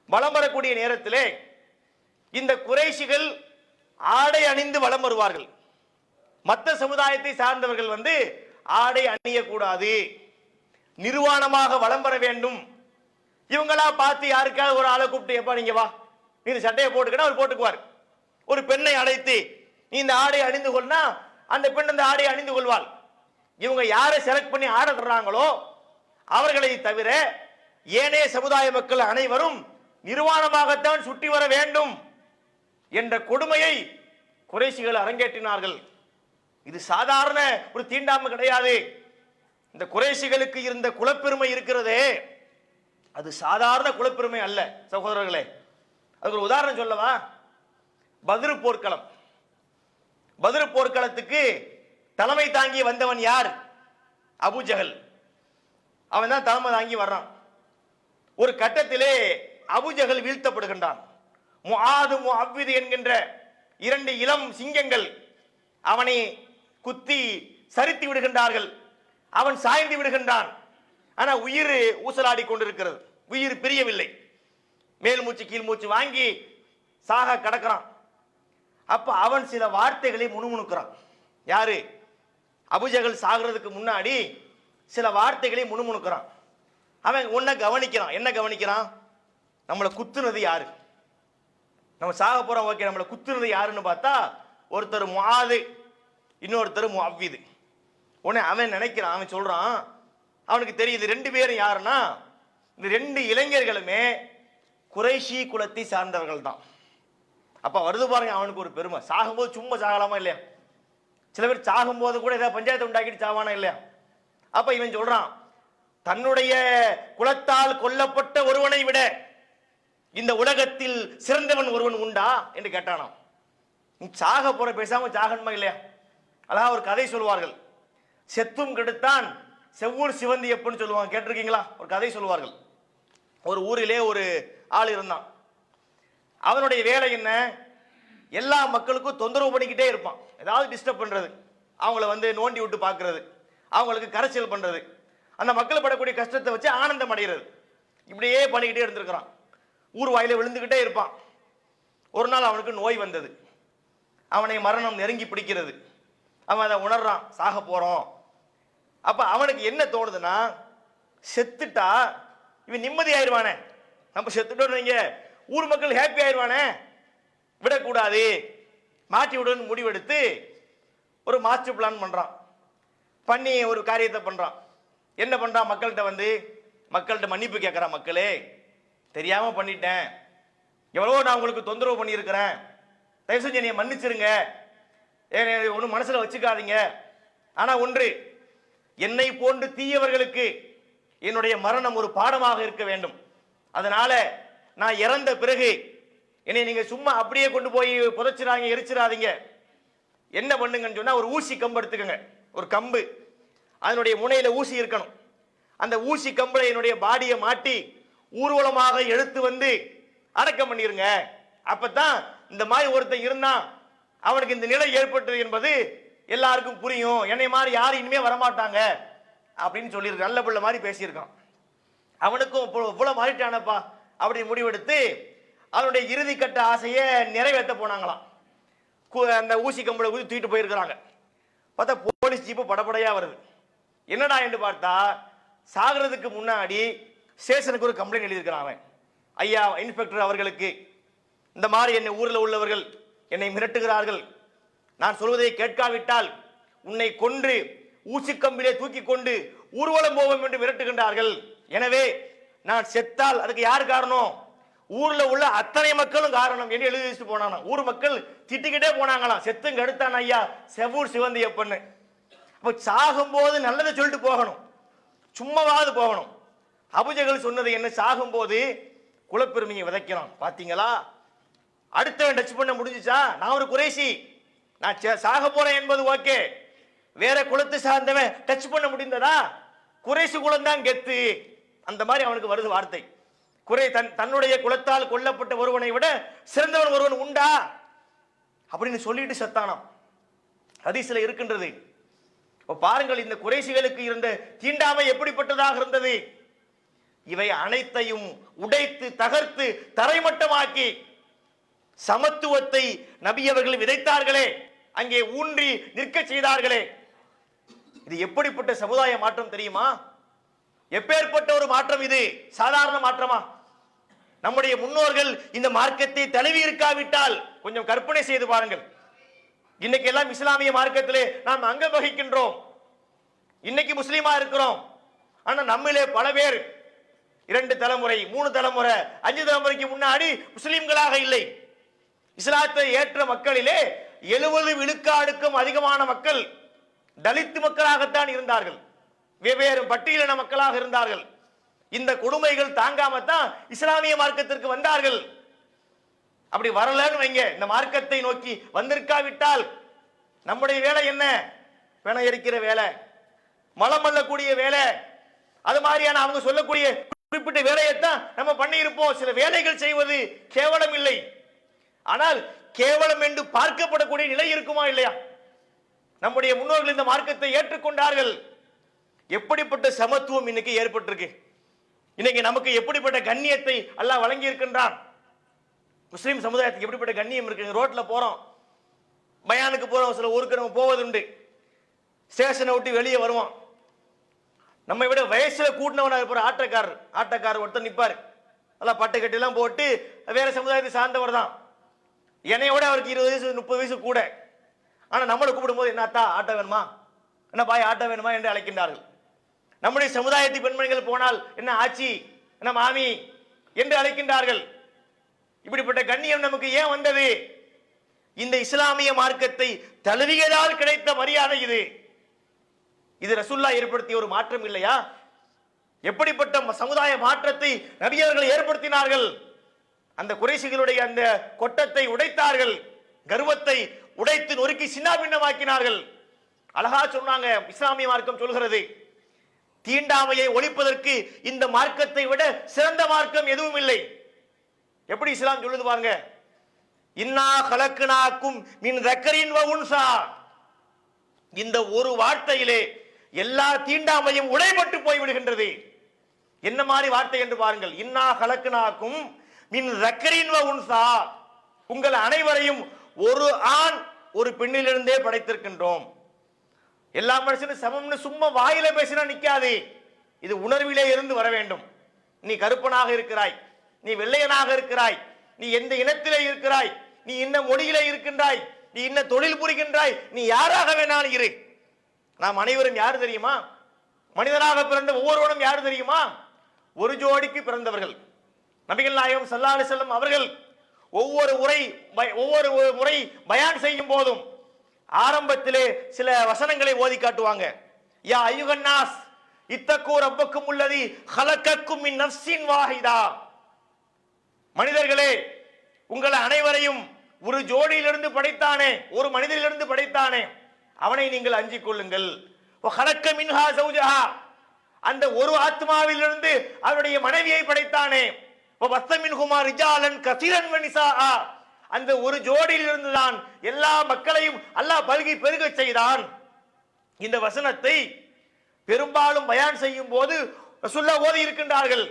வலம் வரக்கூடிய நேரத்திலே இந்த குறைஷிகள் ஆடை அணிந்து வலம் வருவார்கள். மற்ற சமுதாயத்தை சார்ந்தவர்கள் வந்து ஆடை அணியக்கூடாது, நிர்வாணமாக வலம் வர வேண்டும். இவங்களா பார்த்து யாருக்காவது ஒரு ஆளை கூப்பிட்டு, எப்பா நீங்க வா, நீ இந்த சட்டையை போட்டுக்கினா அவர் போட்டுக்குவார். ஒரு பெண்ணை அழைத்து நீ இந்த ஆடை அணிந்து கொள்னா அந்த பெண் அந்த ஆடை அணிந்து கொள்வாள். இவங்க யாரை செலக்ட் பண்ணி ஆட தர்றாங்களோ அவர்களை தவிர ஏனைய சமுதாய மக்கள் அனைவரும் நிர்வாணமாகத்தான் சுற்றி வர வேண்டும் என்ற கொடுமையை குறைஷிகள் அரங்கேற்றினார்கள். இது சாதாரண ஒரு தீண்டாமை கிடையாது. இந்த குறைஷிகளுக்கு இருந்த குலப்பெருமை இருக்கிறதே, அது சாதாரண குலப்பெருமை அல்ல சகோதரர்களே. அதுக்கு ஒரு உதாரணம் சொல்லவா? பத்ர் போர்க்களம். பத்ர் போர்க்களத்துக்கு தலைமை தாங்கி வந்தவன் யார்? அபூஜஹல். அவன் தான் தலைமை தாங்கி வர்றான். ஒரு கட்டத்திலே அபூஜஹல் வீழ்த்தப்படுகின்றான். முஆது முஅவ்விது என்கின்ற 2 இளம் சிங்கங்கள் அவனை குத்தி சரித்து விடுகின்றார்கள். அவன் சாய்ந்து விடுகின்றான். ஆனா உயிர் ஊசலாடி கொண்டிருக்கிறது, உயிர் பிரியவில்லை. மேல் மூச்சு கீழ் மூச்சு வாங்கி சாக கடக்கிறான். அப்ப அவன் சில வார்த்தைகளை முணுமுணுக்கிறான். யாரு? அபூஜஹல் சாகிறதுக்கு முன்னாடி சில வார்த்தைகளை முணுமுணுக்கிறான். அவன் ஒன்ன கவனிக்கிறான். என்ன கவனிக்கிறான்? நம்மளை குத்துனது யாரு? நம்ம சாக போறோம், ஓகே, நம்மளை குத்துனது யாருன்னு பார்த்தா ஒருத்தர் முஆது, இன்னொருத்தர் முஅவ்விது. உடனே அவன் நினைக்கிறான், அவன் சொல்றான், அவனுக்கு தெரியுது 2 பேரும் யாருன்னா இந்த 2 இளைஞர்களுமே குறைஷி குலத்தை சார்ந்தவர்கள் தான். அப்ப வருது பாருங்க அவனுக்கு ஒரு பெருமை. சாகும்போது சும்மா சாகலாமா இல்லையா? சில பேர் சாகும்போது கூட ஏதாவது பஞ்சாயத்து உண்டாக்கிட்டு சாவானா இல்லையா? அப்ப இவன் சொல்றான், தன்னுடைய குலத்தால் கொல்லப்பட்ட ஒருவனை விட இந்த உலகத்தில் சிறந்தவன் ஒருவன் உண்டா என்று கேட்டானாம். நீ சாக போற, பேசாம சாகணுமா இல்லையா? அழகா ஒரு கதை சொல்வார்கள். செத்தும் கெடுத்தான் செவ்வூர் சிவந்தி எப்பன்னு சொல்லுவாங்க, கேட்டிருக்கீங்களா? ஒரு கதை சொல்வார்கள். ஒரு ஊரிலே ஒரு ஆள் இருந்தான். அவனுடைய வேலை என்ன? எல்லா மக்களுக்கும் தொந்தரவு பண்ணிக்கிட்டே இருப்பான். ஏதாவது டிஸ்டர்ப் பண்றது, அவங்கள வந்து நோண்டி விட்டு பார்க்கறது, அவங்களுக்கு கரைச்சல் பண்றது, அந்த மக்கள் படக்கூடிய கஷ்டத்தை வச்சு ஆனந்தம் அடைகிறது. இப்படியே பண்ணிக்கிட்டே இருந்திருக்கிறான். ஊர் வாயில விழுந்துகிட்டே இருப்பான். ஒரு நாள் அவனுக்கு நோய் வந்தது. அவனை மரணம் நெருங்கி பிடிக்கிறது. அவன் அதை உணர்றான், சாக போறோம். அப்ப அவனுக்கு என்ன தோணுதுன்னா, செத்துட்டா இவன் நிம்மதி ஆயிடுவானே, நம்ம செத்துட்டோம் நீங்க ஊர் மக்கள் ஹாப்பி ஆயிடுவானே, விடக்கூடாது, மாற்றி விடுன்னு முடிவெடுத்து ஒரு மாஸ்டர் பிளான் பண்றான். பண்ணி ஒரு காரியத்தை பண்றான். என்ன பண்றான்? மக்கள்கிட்ட மன்னிப்பு கேட்கிறான். மக்களே, தெரியாம பண்ணிட்டேன், எவ்வளவோ நான் உங்களுக்கு தொந்தரவு பண்ணியிருக்கிறேன், தயவு செஞ்சு என்னை மன்னிச்சிருங்க, ஒன்றும் மனசுல வச்சுக்காதீங்க. ஆனா ஒன்று, என்னை போன்று தீயவர்களுக்கு என்னுடைய மரணம் ஒரு பாடமாக இருக்க வேண்டும். அதனால நான் இறந்த பிறகு என்னை நீங்க சும்மா அப்படியே கொண்டு போய் புதைச்சிடாங்க, எரிச்சிடாதீங்க. என்ன பண்ணுங்கன்னு சொன்னா, ஒரு ஊசி கம்பு எடுத்துக்கங்க, ஒரு கம்பு, அதனுடைய முனையில ஊசி இருக்கணும். அந்த ஊசி கம்புல என்னுடைய பாடியை மாட்டி ஊர்வலமாக எடுத்து வந்து அடக்கம் பண்ணிருங்க. அப்பதான் இந்த மாதிரி ஒருத்தன் இருந்தான், அவனுக்கு இந்த நிலை ஏற்பட்டது என்பது எல்லாருக்கும் புரியும், என்னை மாதிரி யாரும் இனிமே வரமாட்டாங்க அப்படின்னு சொல்லியிருக்க. நல்ல பிள்ளை மாதிரி பேசியிருக்கான். அவனுக்கும் இவ்வளவு மாறிட்டானப்பா அப்படி முடிவெடுத்து அதனுடைய இறுதி கட்ட ஆசையை நிறைவேற்ற போனாங்களாம். அந்த ஊசி கம்பளை ஊதி தூக்கிட்டு போயிருக்கிறாங்க. பார்த்தா போலீஸ் ஜீப்பு படபடையா வருது. என்னடா என்று பார்த்தா சாகிறதுக்கு முன்னாடி ஸ்டேஷனுக்கு ஒரு கம்ப்ளைண்ட் எழுதியிருக்கிறாங்க. ஐயா இன்ஸ்பெக்டர் அவர்களுக்கு இந்த மாதிரி என்னை ஊரில் உள்ளவர்கள் என்னை மிரட்டுகிறார்கள், நான் சொல்வதை கேட்காவிட்டால் உன்னை கொன்று ஊசிக்கம்பிலே தூக்கி கொண்டு ஊர்வலம் போவோம் என்று மிரட்டுகின்றார்கள். எனவே நான் செத்தால் அதுக்கு யார் காரணம்? ஊர்ல உள்ள அத்தனை மக்களும் காரணம் என்று எழுதி வச்சுட்டு போனாங்க. ஊர் மக்கள் திட்டிக்கிட்டே போனாங்களாம், செத்துங்க எடுத்தான் ஐயா செவூர் சிவந்தியப்பன்னு. அப்ப சாகும் போது நல்லதை சொல்லிட்டு போகணும், சும்மாவாது போகணும். அபுஜகல் சொன்னது என்ன? சாகும் போது குலப்பெருமையை விதைக்கிறான். பாத்தீங்களா, அடுத்தவன் டச் பண்ண முடிஞ்சுச்சா? நான் ஒரு குறைசி, நான் சாக போறேன் என்பது ஓகே, வேற குலத்தை சார்ந்தவன் டச் பண்ண முடிந்ததா? குறைசி குலம் தான் கெத்து. அந்த மாதிரி அவனுக்கு வருது வார்த்தை. தன்னுடைய குலத்தால் கொல்லப்பட்ட ஒருவனை விட சிறந்தவன் ஒருவன் உண்டா அப்படின்னு சொல்லிட்டு செத்தானாம். ஹதீஸ்ல இருக்கின்றது. பாருங்கள், இந்த குறைசிகளுக்கு இருந்த தீண்டாமை எப்படிப்பட்டதாக இருந்தது. இவை அனைத்தையும் உடைத்து தகர்த்து தரைமட்டமாக்கி சமத்துவத்தை நபி அவர்கள் விதைத்தார்களே, அங்கே ஊன்றி நிற்க செய்தார்களே. இது எப்படிப்பட்ட சமுதாய மாற்றம் தெரியுமா? எப்பேற்பட்ட ஒரு மாற்றம் இது? சாதாரண மாற்றமா? நம்முடைய முன்னோர்கள் இந்த மார்க்கத்தை தழுவி இருக்காவிட்டால் கொஞ்சம் கற்பனை செய்து பாருங்கள். இன்னைக்கு எல்லாம் இஸ்லாமிய மார்க்கத்திலே நாம் அங்க வகிக்கின்றோம், இன்னைக்கு முஸ்லீமா இருக்கிறோம். ஆனா நம்மளே பல பேர் 2 தலைமுறை 3 தலைமுறை 5 தலைமுறைக்கு முன்னாடி முஸ்லீம்களாக இல்லை. இஸ்லாத்தை ஏற்ற மக்களிலே 70 விழுக்காடுக்கும் அதிகமான மக்கள் தலித் மக்களாகத்தான் இருந்தார்கள், வெவ்வேறு பட்டியலின மக்களாக இருந்தார்கள். இந்த கொடுமைகள் தாங்காமத்தான் இஸ்லாமிய மார்க்கத்திற்கு வந்தார்கள். அப்படி வரலன்னு வைங்க, இந்த மார்க்கத்தை நோக்கி வந்திருக்காவிட்டால் நம்முடைய வேலை என்ன? பிணை எரிக்கிற வேலை, மலம் அள்ளக்கூடிய வேலை, அது மாதிரியான அவங்க சொல்லக்கூடிய குறிப்பிட்ட வேலையைத்தான் நம்ம பண்ணி இருப்போம். சில வேலைகள் செய்வது கேவலம் இல்லை, ஆனால் கேவலம் என்று பார்க்கப்படக்கூடிய நிலை இருக்குமா இல்லையா? நம்முடைய முன்னோர்கள் இந்த மார்க்கத்தை ஏற்றுக்கொண்டார்கள். எப்படிப்பட்ட சமத்துவம் இன்னைக்கு ஏற்பட்டிருக்கு, இன்னைக்கு நமக்கு எப்படிப்பட்ட கண்ணியத்தை அல்லாஹ் வழங்கி இருக்கின்றான். முஸ்லீம் சமுதாயத்துக்கு எப்படிப்பட்ட கண்ணியம் இருக்கு. ரோட்ல போறோம், பயானுக்கு போறோம், சில ஊருக்கு நம்ம போவதுண்டு, ஸ்டேஷனை விட்டு வெளியே வருவோம், நம்ம விட வயசுல கூட்டினவனா இருப்பார் ஆட்டக்காரர் ஒருத்தர் நிற்பார், எல்லாம் பட்டு கட்டிலாம் போட்டு வேற சமுதாயத்தை சார்ந்தவர் தான், என்னையோட அவருக்கு 20 வயசு 30 வயசு கூட. ஆனா நம்மளை கூப்பிடும் போது என்னத்தா ஆட்டோ வேணுமா, என்ன பாய் ஆட்டோ வேணுமா என்று அழைக்கின்றார்கள். நம்முடைய சமுதாயத்து பெண்மணிகள் போனால் என்ன ஆச்சி, என்ன மாமி என்று அழைக்கின்றார்கள். இப்படிப்பட்ட கண்ணியம் நமக்கு ஏன் வந்தது? இந்த இஸ்லாமிய மார்க்கத்தை தழுவியதால் கிடைத்த மரியாதை இது. இது ரசூல்லா ஏற்படுத்திய ஒரு மாற்றம் இல்லையா? எப்படிப்பட்ட சமுதாய மாற்றத்தை நபி அவர்கள் ஏற்படுத்தினார்கள். அந்த குறைஷிகளுடைய அந்த கொட்டத்தை உடைத்தார்கள், கர்வத்தை உடைத்து நொறுக்கி சின்னாபின்னமாக்கினார்கள். அழகா சொன்னாங்க, இஸ்லாமிய மார்க்கம் சொல்கிறது, தீண்டாமையை ஒழிப்பதற்கு இந்த மார்க்கத்தை விட சிறந்த மார்க்கம் எதுவும் இல்லை. எப்படி இஸ்லாம் சொல்லுது பாருங்க, இன்னா கலக்குனாக்கும் மின் தக்கரின் வ உன்சா. இந்த ஒரு வார்த்தையிலே எல்லா தீண்டாமையும் உடைபட்டு போய் விடுகின்றது. என்ன மாதிரி வார்த்தை என்று பாருங்கள், இன்னா கலக்குனாக்கும் மின் தக்கரின் வ உன்சா. உங்கள் அனைவரையும் ஒரு ஆண் ஒரு பெண்ணிலிருந்தே படைத்திருக்கின்றோம். எல்லா மனுஷனும் சமம்னு சும்மா வாயில பேசினா நிக்காது, இது உணர்விலே இருந்து வர வேண்டும். நீ கருப்பனாக இருக்கிறாய், நீ வெள்ளையனாக இருக்கிறாய், நீ எந்த இனத்திலே இருக்கிறாய், நீ இன்ன மொழியிலே இருக்கின்றாய், நீ இன்ன தொழில் புரிகின்றாய், நீ யாராக வேணாலும் இரு. நாம் அனைவரும் யாரு தெரியுமா? மனிதனாக பிறந்த ஒவ்வொருவனும் யாரு தெரியுமா? ஒரு ஜோடிக்கு பிறந்தவர்கள். நபிகள் நாயகம் ஸல்லல்லாஹு அலைஹி வஸல்லம் அவர்கள் ஒவ்வொரு முறை பயான் செய்யும் போதும் ஆரம்பத்திலே சில வசனங்களை ஓதி காட்டுவாங்க. யா அய்யுஹன்னாஸ் இத்தகு ரப்பக்கும் அல்லதி ஹலகக்கும் மின் நஃப்ஸின் வாஹிதா. மனிதர்களே, உங்கள் அனைவரையும் ஒரு ஜோடியிலிருந்து படைத்தானே, ஒரு மனிதனிலிருந்து படைத்தானே, அவனை நீங்கள் அஞ்சிக் கொள்ளுங்கள். ஹலக்க மின்ஹா ஸௌஜஹா, அந்த ஒரு ஆத்மாவிலிருந்து அவருடைய மனைவியை படைத்தானே. வஸ்தமின்ஹுமா ரிஜாலன் கஸீரன் வ நிஸாஆ, அந்த ஒரு ஜோடியிலிருந்து தான் எல்லா மக்களையும் அல்லாஹ் பல்கி பெருக செய்தான். இந்த வசனத்தை பெரும்பாலும் பயான் செய்யும் போது ரசூலுல்லாஹ் ஓதி இருக்கின்றார்கள்.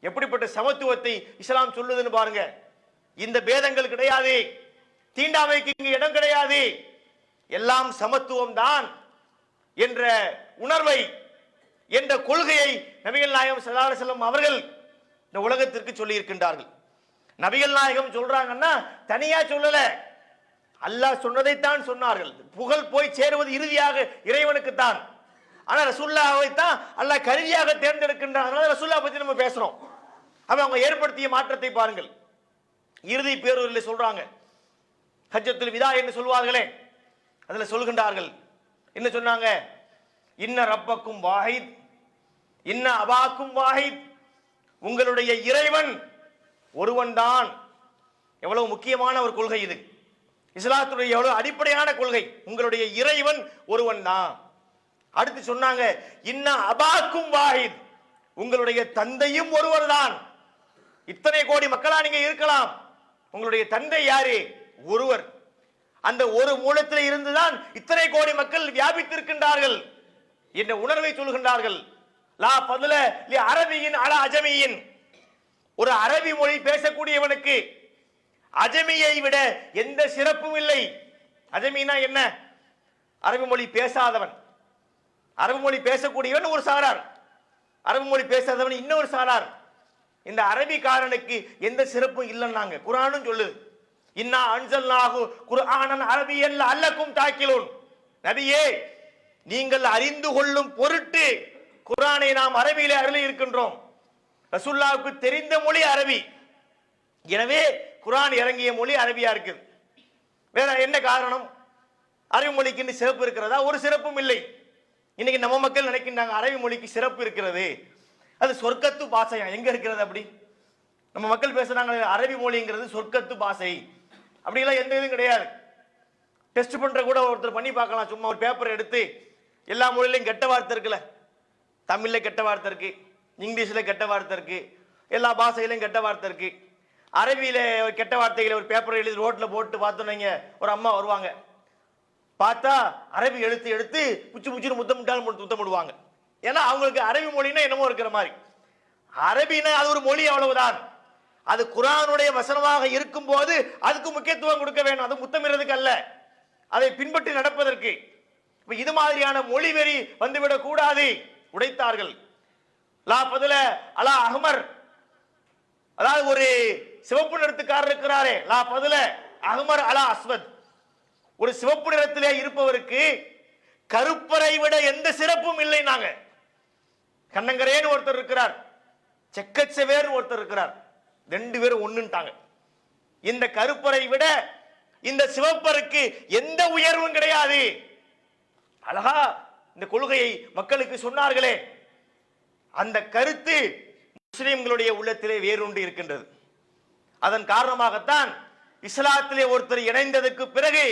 எப்படிப்பட்ட சமத்துவத்தை இஸ்லாம் சொல்லுதுன்னு பாருங்க. இந்த பேதங்கள் கிடையாது, தீண்டாமைக்கு இங்கு இடம் கிடையாது, எல்லாம் சமத்துவம் தான் என்ற உணர்வை, என்ற கொள்கையை நபிகள் நாயகம் ஸல்லல்லாஹு அலைஹி வஸல்லம் அவர்கள் இந்த உலகத்திற்கு சொல்லி இருக்கின்றார்கள். நபிகள் நாயகம் சொல்றாங்கன்னா தனியா சொல்லல, அல்லாஹ் சொன்னதைத்தான் சொன்னார்கள். புகழ் போய் சேருவது இறுதியாக இறைவனுக்கு தான். ஆனா ரசூலுல்லாஹை தான் அல்லாஹ் கருவியாக தேர்ந்தெடுக்கின்றான். அதனால ரசூலுல்லாஹ் பத்தி நம்ம பேசுறோம். அவங்க ஏற்படுத்திய மாற்றத்தை பாருங்கள். இறுதி பேரூரில் சொல்றாங்க, ஹஜ்ஜத்துல் விதா என்று சொல்வார்களே, அதுல சொல்கின்றார்கள், என்ன சொன்னாங்க? இன்ன ரப்பக்கும் வாஹித், இன்ன அபாக்கும் வாஹித், உங்களுடைய இறைவன் ஒருவன் தான். எவ்வளவு முக்கியமான ஒரு கொள்கை இது, இஸ்லாத்துடைய எவ்வளவு அடிப்படையான கொள்கை. உங்களுடைய இறைவன் ஒருவன் தான். அடுத்து சொன்னாங்க, இன்ன அபாக்கும் வாஹித், உங்களுடைய தந்தையும் ஒருவர் தான். இத்தனை கோடி மக்களா நீங்க இருக்கலாம், உங்களுடைய தந்தை யாரு? ஒருவர். அந்த ஒரு மூலத்தில் இருந்துதான் இத்தனை கோடி மக்கள் வியாபித்திருக்கின்றார்கள் என்ற உணர்வை சொல்கின்றார்கள். லா ஃபதுல லி அரபியின் அலா அஜமியின், ஒரு அரபி மொழி பேசக்கூடியவனுக்கு அஜமியை விட எந்த சிறப்பும் இல்லை. அஜமினா என்ன? அரபி மொழி பேசாதவன். அரபு மொழி பேசக்கூடியவன் ஒரு சாரார், அரபு மொழி பேசாதவன் இன்னொரு சாரார். இந்த அரபிக்காரனுக்கு எந்த சிறப்பும் இல்லைன்னாங்க. குர்ஆனும் சொல்லுது, இன்னா அன்சல்நாஹு குர்ஆனன் அரபியன் லஅல்லக்கும் தாக்கிலூன். நபியே, நீங்கள் அறிந்து கொள்ளும் பொருட்டு குர்ஆனை நாம் அரபியிலே அருளி இருக்கின்றோம். ரசூலுல்லாஹ்வுக்கு தெரிந்த மொழி அரபி, எனவே குர்ஆன் இறங்கிய மொழி அரபியா இருக்குது. வேற என்ன காரணம்? அரபி மொழிக்கு சிறப்பு இருக்கிறதா? ஒரு சிறப்பும் இல்லை. இன்னைக்கு நம்ம மக்கள் நினைக்கின்றாங்க அரபி மொழிக்கு சிறப்பு இருக்கிறது, அது சொர்க்கத்து பாஷையா. எங்க இருக்கிறது அப்படி? நம்ம மக்கள் பேசுறாங்க அரபி மொழிங்கிறது சொர்க்கத்து பாஷை, அப்படிலாம் எந்த இதுவும் கிடையாது. டெஸ்ட் பண்ற கூட ஒருத்தர் பண்ணி பார்க்கலாம். சும்மா ஒரு பேப்பர் எடுத்து, எல்லா மொழியிலையும் கெட்ட வார்த்தை இருக்குல்ல, தமிழ்ல கெட்ட வார்த்தை இருக்கு, இங்கிலீஷ்ல கெட்ட வார்த்தை இருக்கு, எல்லா பாஷையிலையும் கெட்ட வார்த்தை இருக்கு. அரபியில கெட்ட வார்த்தைகளை ஒரு பேப்பர் எழுதி ரோட்ல போட்டு பார்த்தோன்னீங்க, ஒரு அம்மா வருவாங்க, பார்த்தா அரபி எழுத்து எடுத்து புச்சு புச்சுன்னு முத்தமிடுவாங்க. ஏன்னா அவங்களுக்கு அரபி மொழினா என்னமோ இருக்கிற மாதிரி. அரபினா அது ஒரு மொழி, அவ்வளவுதான். அது குர்ஆனுடைய வசனமாக இருக்கும் போது அதுக்கு முக்கியத்துவம் கொடுக்க வேண்டும், அது முத்தமிடுறதுக்கு அல்ல, அதை பின்பற்றி நடப்பதற்கு. இது மாதிரியான மொழி வெறி வந்துவிடக் கூடாது, உடைத்தார்கள். லா ஃபதுல அலா அஹ்மர், அதாவது ஒரு சிவப்பு நிறத்துக்காரர் இருக்கிறாரே, லா ஃபதுல அஹ்மர் அலா அஸ்வத், ஒரு சிவப்பு நிறத்திலே இருப்பவருக்கு கருப்பரை விட எந்த சிறப்பும் இல்லை. நாங்க கண்ணங்கரேன்னு ஒருத்தர் இருக்கிறார், செக்கச்சவேர்னு ஒருத்தர் இருக்கிறார், ரெண்டு பேரும் ஒண்ணுட்டாங்க. இந்த கருப்பரை விட இந்த சிவப்பருக்கு எந்த உயர்வும் கிடையாது. அழகா இந்த கொள்கையை மக்களுக்கு சொன்னார்களே, அந்த கருத்து முஸ்லிம்களுடைய உள்ளத்திலே வேரூன்றி இருக்கின்றது. அதன் காரணமாகத்தான் இஸ்லாத்திலே ஒருத்தர் இணைந்ததற்கு பிறகு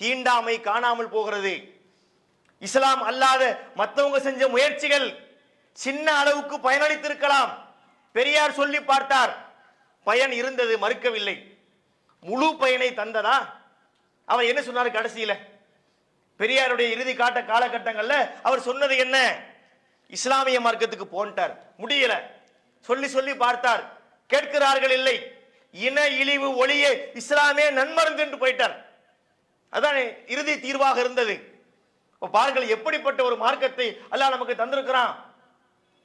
தீண்டாமை காணாமல் போகிறது. இஸ்லாம் அல்லாத மற்றவங்க செஞ்ச முயற்சிகள் சின்ன அளவுக்கு பயனளித்திருக்கலாம். பெரியார் சொல்லி பார்த்தார், பயன் இருந்தது, மறுக்கவில்லை. முழு பயனை தந்ததா? அவர் என்ன சொன்னார் கடைசியில? பெரியாருடைய இறுதி காலகட்டங்கள்ல அவர் சொன்னது என்ன? இஸ்லாமிய மார்க்கத்துக்கு போன்ட்டார், முடியல. சொல்லி சொல்லி பார்த்தார், கேட்கிறார்கள் இல்லை. இன இழிவு ஒளியே இஸ்லாமே நன்மருந்து என்று போயிட்டார். அதான் இறுதி தீர்வாக இருந்தது. பாருங்கள் எப்படிப்பட்ட ஒரு மார்க்கத்தை அல்லாஹ் நமக்கு தந்திருக்கிறான்.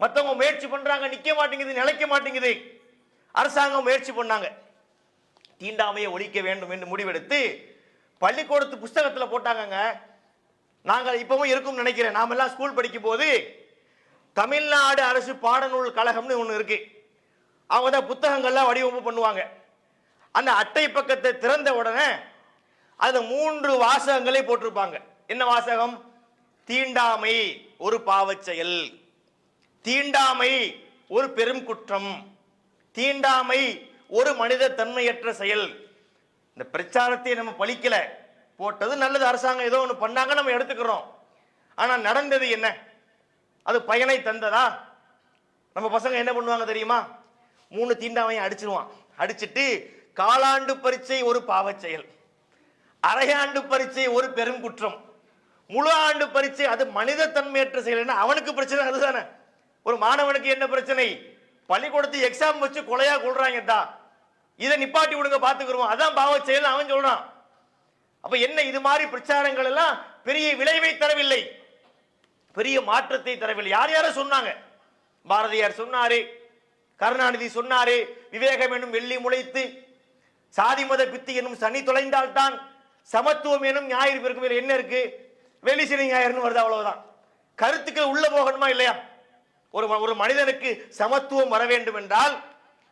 மற்றவங்க முயற்சி பண்றாங்க, நிக்க மாட்டேங்குது, நிலைக்க மாட்டேங்குது. அரசாங்கம் முயற்சி பண்ணாங்க, தீண்டாமையை ஒழிக்க வேண்டும் என்று முடிவெடுத்து பள்ளிக்கூடத்து புஸ்தகத்துல போட்டாங்க. நாங்கள் இப்பவும் இருக்கும் நினைக்கிறேன், நாம எல்லாம் ஸ்கூல் படிக்கும் போது தமிழ்நாடு அரசு பாடநூல் கழகம்னு ஒண்ணு இருக்கு. அவங்க தான் புத்தகங்கள்லாம் வடிவமைப்பு பண்ணுவாங்க. அந்த அட்டை பக்கத்தை திறந்த உடனே அது 3 வாசகங்களை போட்டிருப்பாங்க. என்ன வாசகம்? தீண்டாமை ஒரு பாவச் செயல், தீண்டாமை ஒரு பெரும் குற்றம், தீண்டாமை ஒரு மனித தன்மையற்ற செயல். இந்த பிரச்சாரத்தை நம்ம பழிக்கல, போட்டது நல்லது, அரசாங்கம் ஏதோ ஒன்று பண்ணாங்க, நம்ம எடுத்துக்கிறோம். ஆனா நடந்தது என்ன? அது பயனை தந்ததா? நம்ம பசங்க என்ன பண்ணுவாங்க தெரியுமா? 3 தீண்டாமையை அடிச்சிருவான். அடிச்சிட்டு காலாண்டு பரீட்சை ஒரு பாவச் செயல், அரையாண்டு பரீட்சை ஒரு பெரும் குற்றம், முழு ஆண்டு பரீட்சை அது மனித தன்மையற்ற செயல். அவனுக்கு பிரச்சனை அதுதானே. ஒரு மாணவனுக்கு என்ன பிரச்சனை? பள்ளிக்கூடத்து எக்ஸாம் வச்சு கொலையா கொள்றாங்கடா, இதை நிப்பாட்டி விடுங்க பாத்துக்கிறோம், அதான் பாவ செயல் அவன் சொல்றான். அப்ப என்ன, இது மாதிரி பிரச்சாரங்கள் எல்லாம் பெரிய விளைவை தரவில்லை, பெரிய மாற்றத்தை தரவில்லை. யார் யார சொன்னாங்க? பாரதியார் சொன்னாரு, கருணாநிதி சொன்னாரு, விவேகம் என்னும் வெள்ளி முளைத்து சாதி மத பித்தி என்னும் சனி தொலைந்தால்தான் சமத்துவம் என்னும் ஞாயிறு பிறக்கும். என்ன இருக்கு? வெளி சனி ஞாயிறுன்னு வருது, அவ்வளவுதான். கருத்துக்கள் உள்ள போகணுமா இல்லையா? ஒரு மனிதனுக்கு சமத்துவம் வர வேண்டும் என்றால்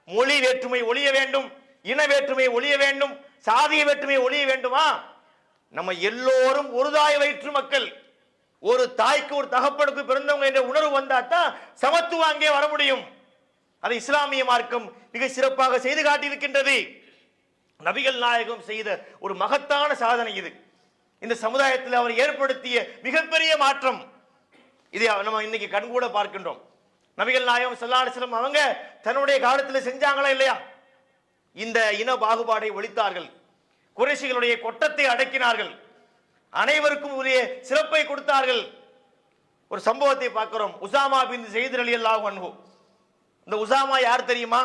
மொழி வேற்றுமை ஒழிய வேண்டும், இன வேற்றுமை ஒழிய வேண்டும், சாதிய வேற்றுமை ஒழிய வேண்டுமா? நம்ம எல்லோரும் ஒரு தாய் வயிற்று மக்கள், ஒரு தாய்க்கு ஒரு தகப்பனுக்கு பிறந்தவங்க என்ற உணர்வு வந்தாதான் சமத்துவம் அங்கே வர முடியும். அதை இஸ்லாமிய மார்க்கம் மிக சிறப்பாக செய்து காட்டியிருக்கின்றது. நபிகள் நாயகம் செய்த ஒரு மகத்தான சாதனை இது. இந்த சமுதாயத்தில் அவர் ஏற்படுத்திய மிகப்பெரிய மாற்றம் இதை நம்ம இன்னைக்கு கண்கூட பார்க்கின்றோம். நபிகள் நாயகம் ஸல்லல்லாஹு அலைஹி வஸல்லம் அவங்க தன்னுடைய காலத்தில் செஞ்சாங்களா இல்லையா? இந்த இன பாகுபாடை ஒழித்தார்கள், குறைஷிகளுடைய கொட்டத்தை அடக்கினார்கள், அனைவருக்கும் உரிய சிறப்பை கொடுத்தார்கள். ஒரு சம்பவத்தை பார்க்கிறோம். உசாமா பின் ஸைத் ரலியல்லாஹு அன்ஹு. இந்த உசாமா யார் தெரியுமா?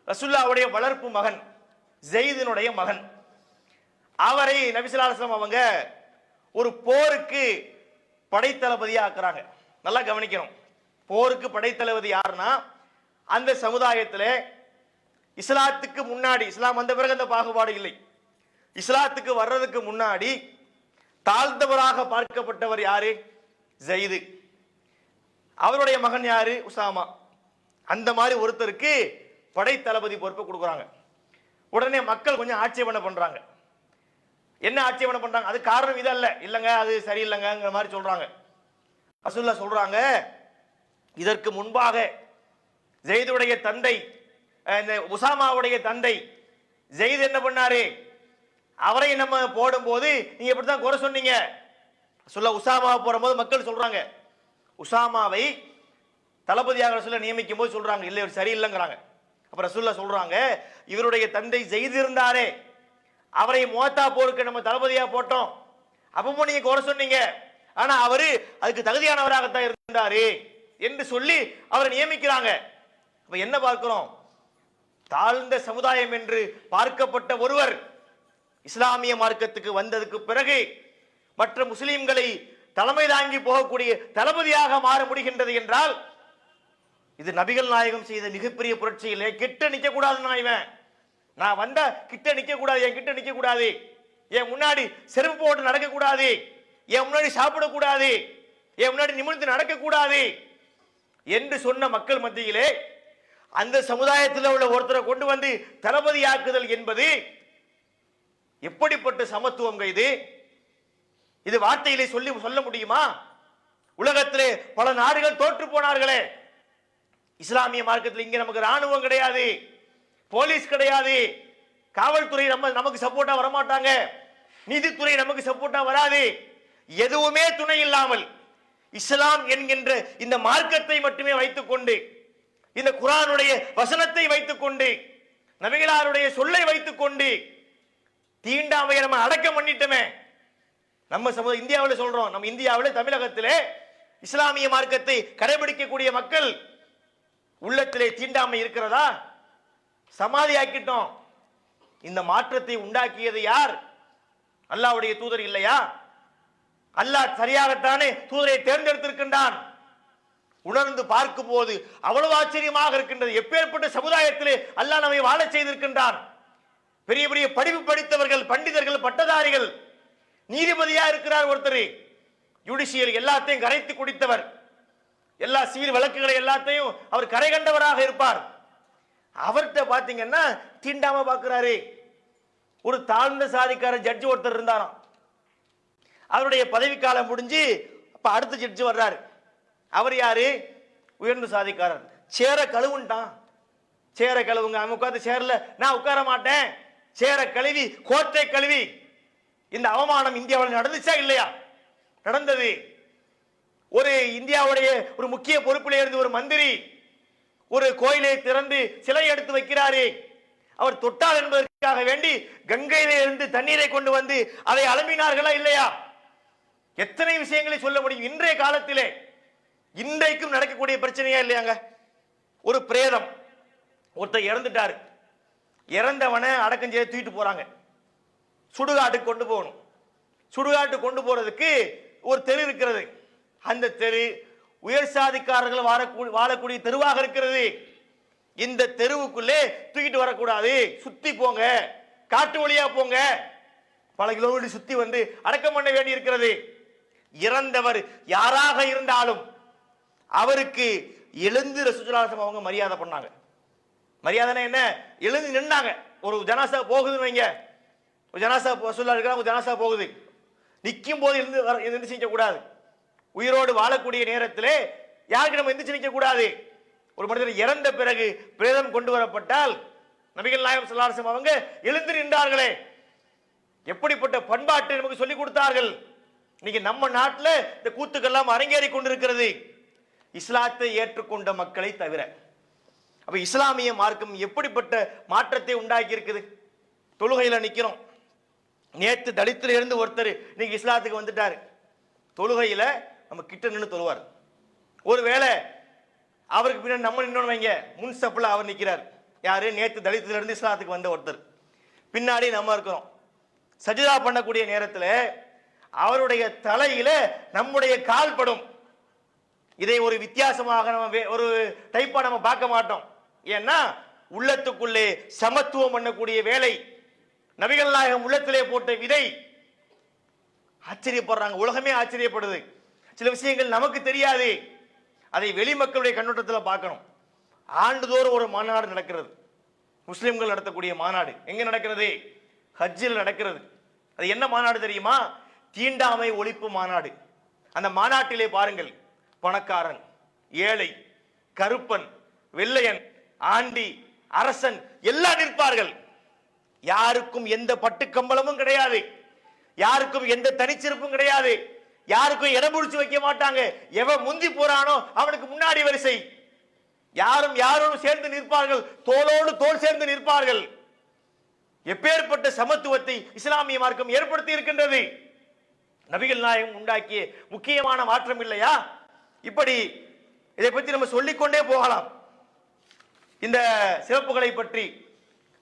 ரசூலுல்லாஹ்வுடைய வளர்ப்பு மகன், ஸைதினுடைய மகன். அவரை நபி ஸல்லல்லாஹு அலைஹி வஸல்லம் அவங்க ஒரு போருக்கு படைத்தளபதியா ஆக்குறாங்க. நல்லா கவனிக்கணும். போருக்கு படைத்தளபதி யாருன்னா, அந்த சமுதாயத்தில் இஸ்லாத்துக்கு முன்னாடி, இஸ்லாம் வந்த பிறகு அந்த பாகுபாடு இல்லை, இஸ்லாத்துக்கு வர்றதுக்கு முன்னாடி தாழ்ந்தவராக பார்க்கப்பட்டவர் யாரு? ஸைது. அவருடைய மகன் யாரு? உசாமா. அந்த மாதிரி ஒருத்தருக்கு படைத்தளபதி பொறுப்பை கொடுக்குறாங்க. உடனே மக்கள் கொஞ்சம் ஆட்சேபனை பண்றாங்க. என்ன ஆட்சேபனை பண்றாங்க? அது காரணம் இதல்ல, இல்லங்க அது சரியில்லைங்கிற மாதிரி சொல்றாங்க. ரசூலுல்லாஹ் சொல்றாங்க, இதற்கு முன்பாக ஸைதுடைய தந்தை, இந்த உசாமாவுடைய தந்தை ஸைத் என்ன பண்ணாரு? அவரை நம்ம போடும்போது நீங்க எப்படித்தான் குறை சொன்னீங்க. ரசூலுல்லாஹ் உசாமா போடும்போது மக்கள் சொல்றாங்க, உசாமாவை தளபதியாக ரசூலுல்லாஹ் நியமிக்கும் போது சொல்றாங்க, இல்லை இவர் சரியில்லைங்கிறாங்க. அப்ப ரசூலுல்லாஹ் சொல்றாங்க, இவருடைய தந்தை ஸைத் இருந்தாரே, அவரை முஅத்தா போருக்கு நம்ம தளபதியா போட்டோம், அப்பவும் நீங்க குறை சொன்னீங்க, ஆனா அவரு அதுக்கு தகுதியானவராகத்தான் இருந்தாரு என்று சொல்லி அவரை நியமிக்கிறாங்க. அப்ப என்ன பார்க்கிறோம்? தாழ்ந்த சமுதாயம் என்று பார்க்கப்பட்ட ஒருவர் இஸ்லாமிய மார்க்கத்துக்கு வந்ததுக்கு பிறகு மற்ற முஸ்லிம்களை தலைமை தாங்கி போகக்கூடிய தளபதியாக மாற முடிகின்றது என்றால் இது நபிகள் நாயகம் செய்த மிகப்பெரிய புரட்சியிலே. கிட்ட நிக்க கூடாதுன்னா, இவன் நான் வந்தா கிட்ட நிக்க கூடாது, என் கிட்ட நிக்க கூடாது, என் முன்னாடி செருப்பு போட்டு நடக்க கூடாது, என் முன்னாடி சாப்பிடக்கூடாது, என் முன்னாடி நிமிர்ந்து நடக்க கூடாது என்று சொன்ன மக்கள் மத்தியிலே அந்த சமுதாயத்தில் உள்ள ஒருத்தரை கொண்டு வந்து தளபதியாக்குதல் என்பது எப்படிப்பட்ட சமத்துவம் இது? இது வார்த்தையிலே சொல்ல முடியுமா? உலகத்திலே பல நாடுகள் தோற்று போனார்களே. இஸ்லாமிய மார்க்கத்தில் இங்க நமக்கு ராணுவம் கிடையாது, போலீஸ் கிடையாது, காவல்துறை நமக்கு சப்போர்ட்டா வரமாட்டாங்க, நீதித்துறை நமக்கு சப்போர்ட்டா வராது. எதுவுமே துணை இல்லாமல் இஸ்லாம் என்கின்ற இந்த மார்க்கத்தை மட்டுமே வைத்துக் கொண்டு, இந்த குர்ஆனுடைய வசனத்தை வைத்துக் கொண்டு, நபிகளாருடைய சொல்லை வைத்துக் கொண்டு தீண்டாமையை நம்ம அடக்கம் பண்ணிட்டோமே. நம்ம இந்தியாவில் சொல்றோம், நம்ம இந்தியாவில் தமிழகத்திலே இஸ்லாமிய மார்க்கத்தை கடைபிடிக்கக்கூடிய மக்கள் உள்ளத்திலே தீண்டாமை இருக்கிறதா? சமாதி ஆக்கிட்டோம். இந்த மாற்றத்தை உண்டாக்கியது யார்? அல்லாஹ்வுடைய தூதர் இல்லையா? அல்லாஹ் சரியாகத்தானே தூதரை தேர்ந்தெடுத்திருக்கின்றான். உணர்ந்து பார்க்கும் போது அவ்வளவு ஆச்சரியமாக இருக்கின்றது. எப்பேற்பட்ட சமுதாயத்திலே அல்லாஹ் நம்மை வாழச் செய்திருக்கின்றான். பெரிய பெரிய படிப்பு படித்தவர்கள், பண்டிதர்கள், பட்டதாரிகள், நீதிபதியா இருக்கிறார் ஒருத்தர், ஜுடிஷியல் எல்லாத்தையும் கரைத்து குடித்தவர், எல்லா சிவில் வழக்குகளை எல்லாத்தையும் அவர் கரை கண்டவராக இருப்பார். அவர்கிட்ட பாத்தீங்கன்னா தீண்டாம பார்க்கிறாரு. ஒரு தாழ்ந்த சாதிக்கார ஜட்ஜி ஒருத்தர் இருந்தாராம். அவருடைய பதவிக்காலம் முடிஞ்சு அப்ப அடுத்த ஜட்ஜி வர்றாரு. அவர் யாரு? உயர்ந்த சாதிக்காரர். சேர கழுவுன்ட்டான். சேர கழுவுங்க, அவன் உட்கார்ந்து சேர்ல நான் உட்கார மாட்டேன், சேர கழுவி கோட்டை கழுவி. இந்த அவமானம் இந்தியாவில் நடந்துச்சா இல்லையா? நடந்தது. ஒரு இந்தியாவுடைய ஒரு முக்கிய பொறுப்பில் இருந்து ஒரு மந்திரி ஒரு கோயிலை திறந்து சிலை எடுத்து வைக்கிறாரு. அவர் தொட்டால் என்பதற்காக வேண்டி கங்கையிலே இருந்து தண்ணீரை கொண்டு வந்து அதை அலம்பினார்களா இல்லையா? எத்தனை விஷயங்களை சொல்ல முடியும். இன்றைய காலத்திலே இன்றைக்கும் நடக்கக்கூடிய பிரச்சனையா இல்லையாங்க? ஒரு பிரேதம், ஒருத்தர் இறந்துட்டாரு, இறந்தவனை அடக்கம் செய்ய தூக்கிட்டு போறாங்க. சுடுகாட்டுக்கு கொண்டு போகணும். சுடுகாட்டுக்கு கொண்டு போறதுக்கு ஒரு தெரு இருக்கிறது. அந்த தெரு உயர் சாதிக்காரர்கள் வாழக்கூடிய தெருவாக இருக்கிறது. இந்த தெருவுக்குள்ளே தூக்கிட்டு வரக்கூடாது, சுத்தி போங்க, காட்டு வழியா போங்க, பல கிலோமீட்டர் சுத்தி வந்து அடக்கம் பண்ண வேண்டி இருக்கிறது. இறந்தவர் யாராக இருந்தாலும் அவருக்கு எழுந்து ரசூலுல்லாஹி அவங்க மரியாதை பண்ணாங்க. மரியாதை என்ன? எழுந்து நின்னாங்க. ஒரு ஜனாசா போகுதுன்னு வைங்க, ஒரு ஜனாசா ரசூலுல்லாஹி இருக்காங்க, ஒரு ஜனாசா போகுது, நிற்கும் போது எழுந்து நிற்க கூடாது. உயிரோடு வாழக்கூடிய நேரத்திலே யாருக்கு நம்ம எந்திரிச்சு நிற்க கூடாது. ஒரு மனிதர் இறந்த பிறகு பிரேதம் கொண்டு வரப்பட்டால் நபிகள் நாயகம் ஸல்லல்லாஹு அலைஹி வஸல்லம் அவங்க எழுந்து நின்றார்களே, எப்படிப்பட்ட பண்பாட்டை நமக்கு சொல்லிக் கொடுத்தார்கள். இன்னைக்கு நம்ம நாட்டில் இந்த கூத்துக்கெல்லாம் அரங்கேறி கொண்டிருக்கிறது, இஸ்லாத்தை ஏற்றுக்கொண்ட மக்களை தவிர. அப்ப இஸ்லாமிய மார்க்கம் எப்படிப்பட்ட மாற்றத்தை உண்டாக்கி இருக்குது. தொழுகையில நிக்கிறோம், நேற்று தலித்துல இருந்து ஒருத்தர் இன்னைக்கு இஸ்லாத்துக்கு வந்துட்டாரு. தொழுகையில நம்ம கிட்ட நின்று தொழுவார். ஒருவேளை அவருக்கு பின்னாடி நம்ம நின்னோன்னு வைங்க, முன் ஸ்டெப்ல அவர் நிக்கிறார். யாரு? நேற்று தலித்துல இருந்து இஸ்லாத்துக்கு வந்த ஒருத்தர். பின்னாடி நம்ம இருக்கிறோம். சஜிதா பண்ணக்கூடிய நேரத்தில் அவருடைய தலையில நம்முடைய கால் படும். இதை ஒரு வித்தியாசமாக நம்ம ஒரு டைப்பா நம்ம பார்க்க மாட்டோம். ஏன்னா உள்ளத்துக்குள்ளே சமத்துவம் பண்ணக்கூடிய வேலை நபிகள் நாயகம் உள்ளத்திலே போட்ட விதை. ஆச்சரியப்படுறாங்க, உலகமே ஆச்சரியப்படுது. சில விஷயங்கள் நமக்கு தெரியாது, அதை வெளி மக்களுடைய கண்ணோட்டத்தில் பார்க்கணும். ஆண்டுதோறும் ஒரு மாநாடு நடக்கிறது, முஸ்லிம்கள் நடத்தக்கூடிய மாநாடு. எங்க நடக்கிறது? ஹஜ்ஜில் நடக்கிறது. அது என்ன மாநாடு தெரியுமா? தீண்டாமை ஒழிப்பு மாநாடு. அந்த மாநாட்டிலே பாருங்கள், பணக்காரன், ஏழை, கருப்பன், வெள்ளையன், ஆண்டி, அரசன் எல்லாம் நிற்பார்கள். யாருக்கும் எந்த பட்டு கம்பளமும் கிடையாது, யாருக்கும் எந்த தனிச்சிறப்பும் கிடையாது, யாருக்கும் இடம் பிடிச்சு வைக்க மாட்டாங்க. எவன் முந்தி போறானோ அவனுக்கு முன்னாடி வரிசை. யாரும் யாரும் சேர்ந்து நிற்பார்கள், தோளோடு தோள் சேர்ந்து நிற்பார்கள். எப்பேற்பட்ட சமத்துவத்தை இஸ்லாமிய மார்க்கம் ஏற்படுத்தி இருக்கின்றது. நபிகள் நாயகம் உண்டாக்கிய முக்கியமான மாற்றம் இல்லையா? இப்படி இதை பற்றி நம்ம சொல்லிக்கொண்டே போகலாம். இந்த சிறப்புகளை பற்றி,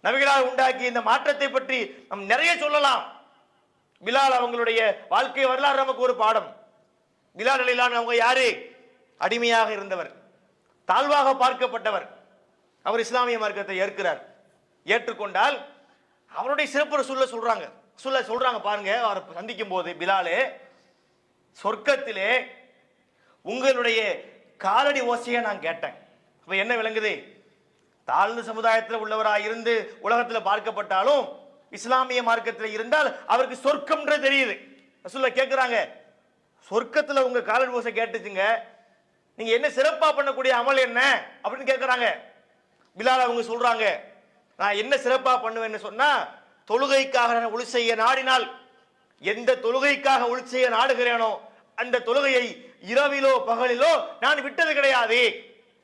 நபிகளால் உண்டாக்கிய இந்த மாற்றத்தை பற்றி நாம் நிறைய சொல்லலாம். பிலால் அவங்களுடைய வாழ்க்கை வரலாறு நமக்கு ஒரு பாடம். பிலால் ரலியல்லாஹு அவங்க யாரு? அடிமையாக இருந்தவர், தாழ்வாக பார்க்கப்பட்டவர். அவர் இஸ்லாமிய மார்க்கத்தை ஏற்கிறார். ஏற்றுக்கொண்டால் அவருடைய சிறப்பு சொல்றாங்க பாருங்க. அவரை சந்திக்கும் போது பிலாலே, சொர்க்கத்திலே உங்களுடைய காலடி ஓசையை நான் கேட்டேன். அப்ப என்ன விளங்குது? தாழ்ந்த சமுதாயத்தில் உள்ளவராக இருந்து உலகத்தில் பார்க்கப்பட்டாலும் இஸ்லாமிய மார்க்கத்தில் இருந்தால் அவருக்கு சொர்க்கம்ன்றது தெரியுது. ரசூலுல்லாஹ் கேட்கிறாங்க, சொர்க்கத்தில் உங்க காலடி ஓசை கேட்டுச்சுங்க, நீங்க என்ன சிறப்பா பண்ணக்கூடிய அமல் என்ன அப்படின்னு கேட்கிறாங்க. பிலால் அவங்க சொல்றாங்க, நான் என்ன சிறப்பா பண்ணுவேன்னு சொன்னா, தொழுகைக்காக நான் ஒளி செய்ய நாடினால், எந்த தொழுகைக்காக ஒளி செய்ய நாடுகிறேனோ அந்த தொழுகையை இரவிலோ பகலிலோ நான் விட்டது கிடையாது.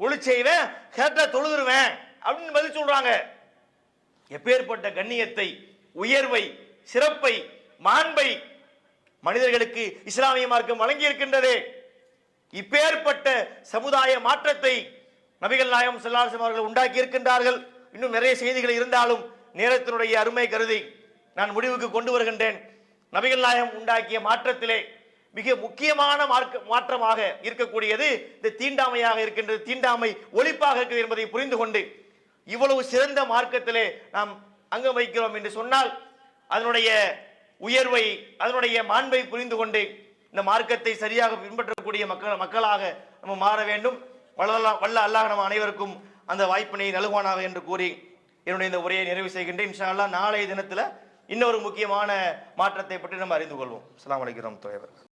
ஒளி செய்வேன், கேட்டா தொழுதுருவேன் அப்படின்னு பதில் சொல்றாங்க. எப்பேற்பட்ட கண்ணியத்தை, உயர்வை, சிறப்பை, மாண்பை மனிதர்களுக்கு இஸ்லாமிய மார்க்கம் வழங்கி இருக்கின்றது. இப்பேற்பட்ட சமுதாய மாற்றத்தை நபிகள் நாயகம் ஸல்லல்லாஹு அலைஹி வஸல்லம் அவர்கள் உண்டாக்கி இருக்கின்றார்கள். இன்னும் நிறைய செய்திகள் இருந்தாலும் நேரத்தினுடைய அருமை கருதி நான் முடிவுக்கு கொண்டு வருகின்றேன். நபிகள் நாயகம் உண்டாக்கிய மாற்றத்திலே மிக முக்கியமான மாற்றமாக இருக்கக்கூடியது இந்த தீண்டாமையாக இருக்கின்றது. தீண்டாமை ஒழிப்பாக இருக்கிறது என்பதை புரிந்து கொண்டு இவ்வளவு சிறந்த மார்க்கத்திலே நாம் அங்கம் வைக்கிறோம் என்று சொன்னால் அதனுடைய உயர்வை, அதனுடைய மாண்பை புரிந்து கொண்டு இந்த மார்க்கத்தை சரியாக பின்பற்றக்கூடிய மக்களாக நம்ம மாற வேண்டும். வல்ல அல்லாஹ் நம்ம அனைவருக்கும் அந்த வாய்ப்பினை நல்குவானாக என்று கூறி என்னுடைய இந்த உரையை நிறைவு செய்கின்றேன். இன்ஷா அல்லாஹ் நாளைய தினத்தில் இன்னொரு முக்கியமான மாற்றத்தை பற்றி நம்ம அறிந்து கொள்வோம். அஸ்ஸலாமு அலைக்கும் வரஹ்மத்துல்லாஹி வபரகாத்துஹு.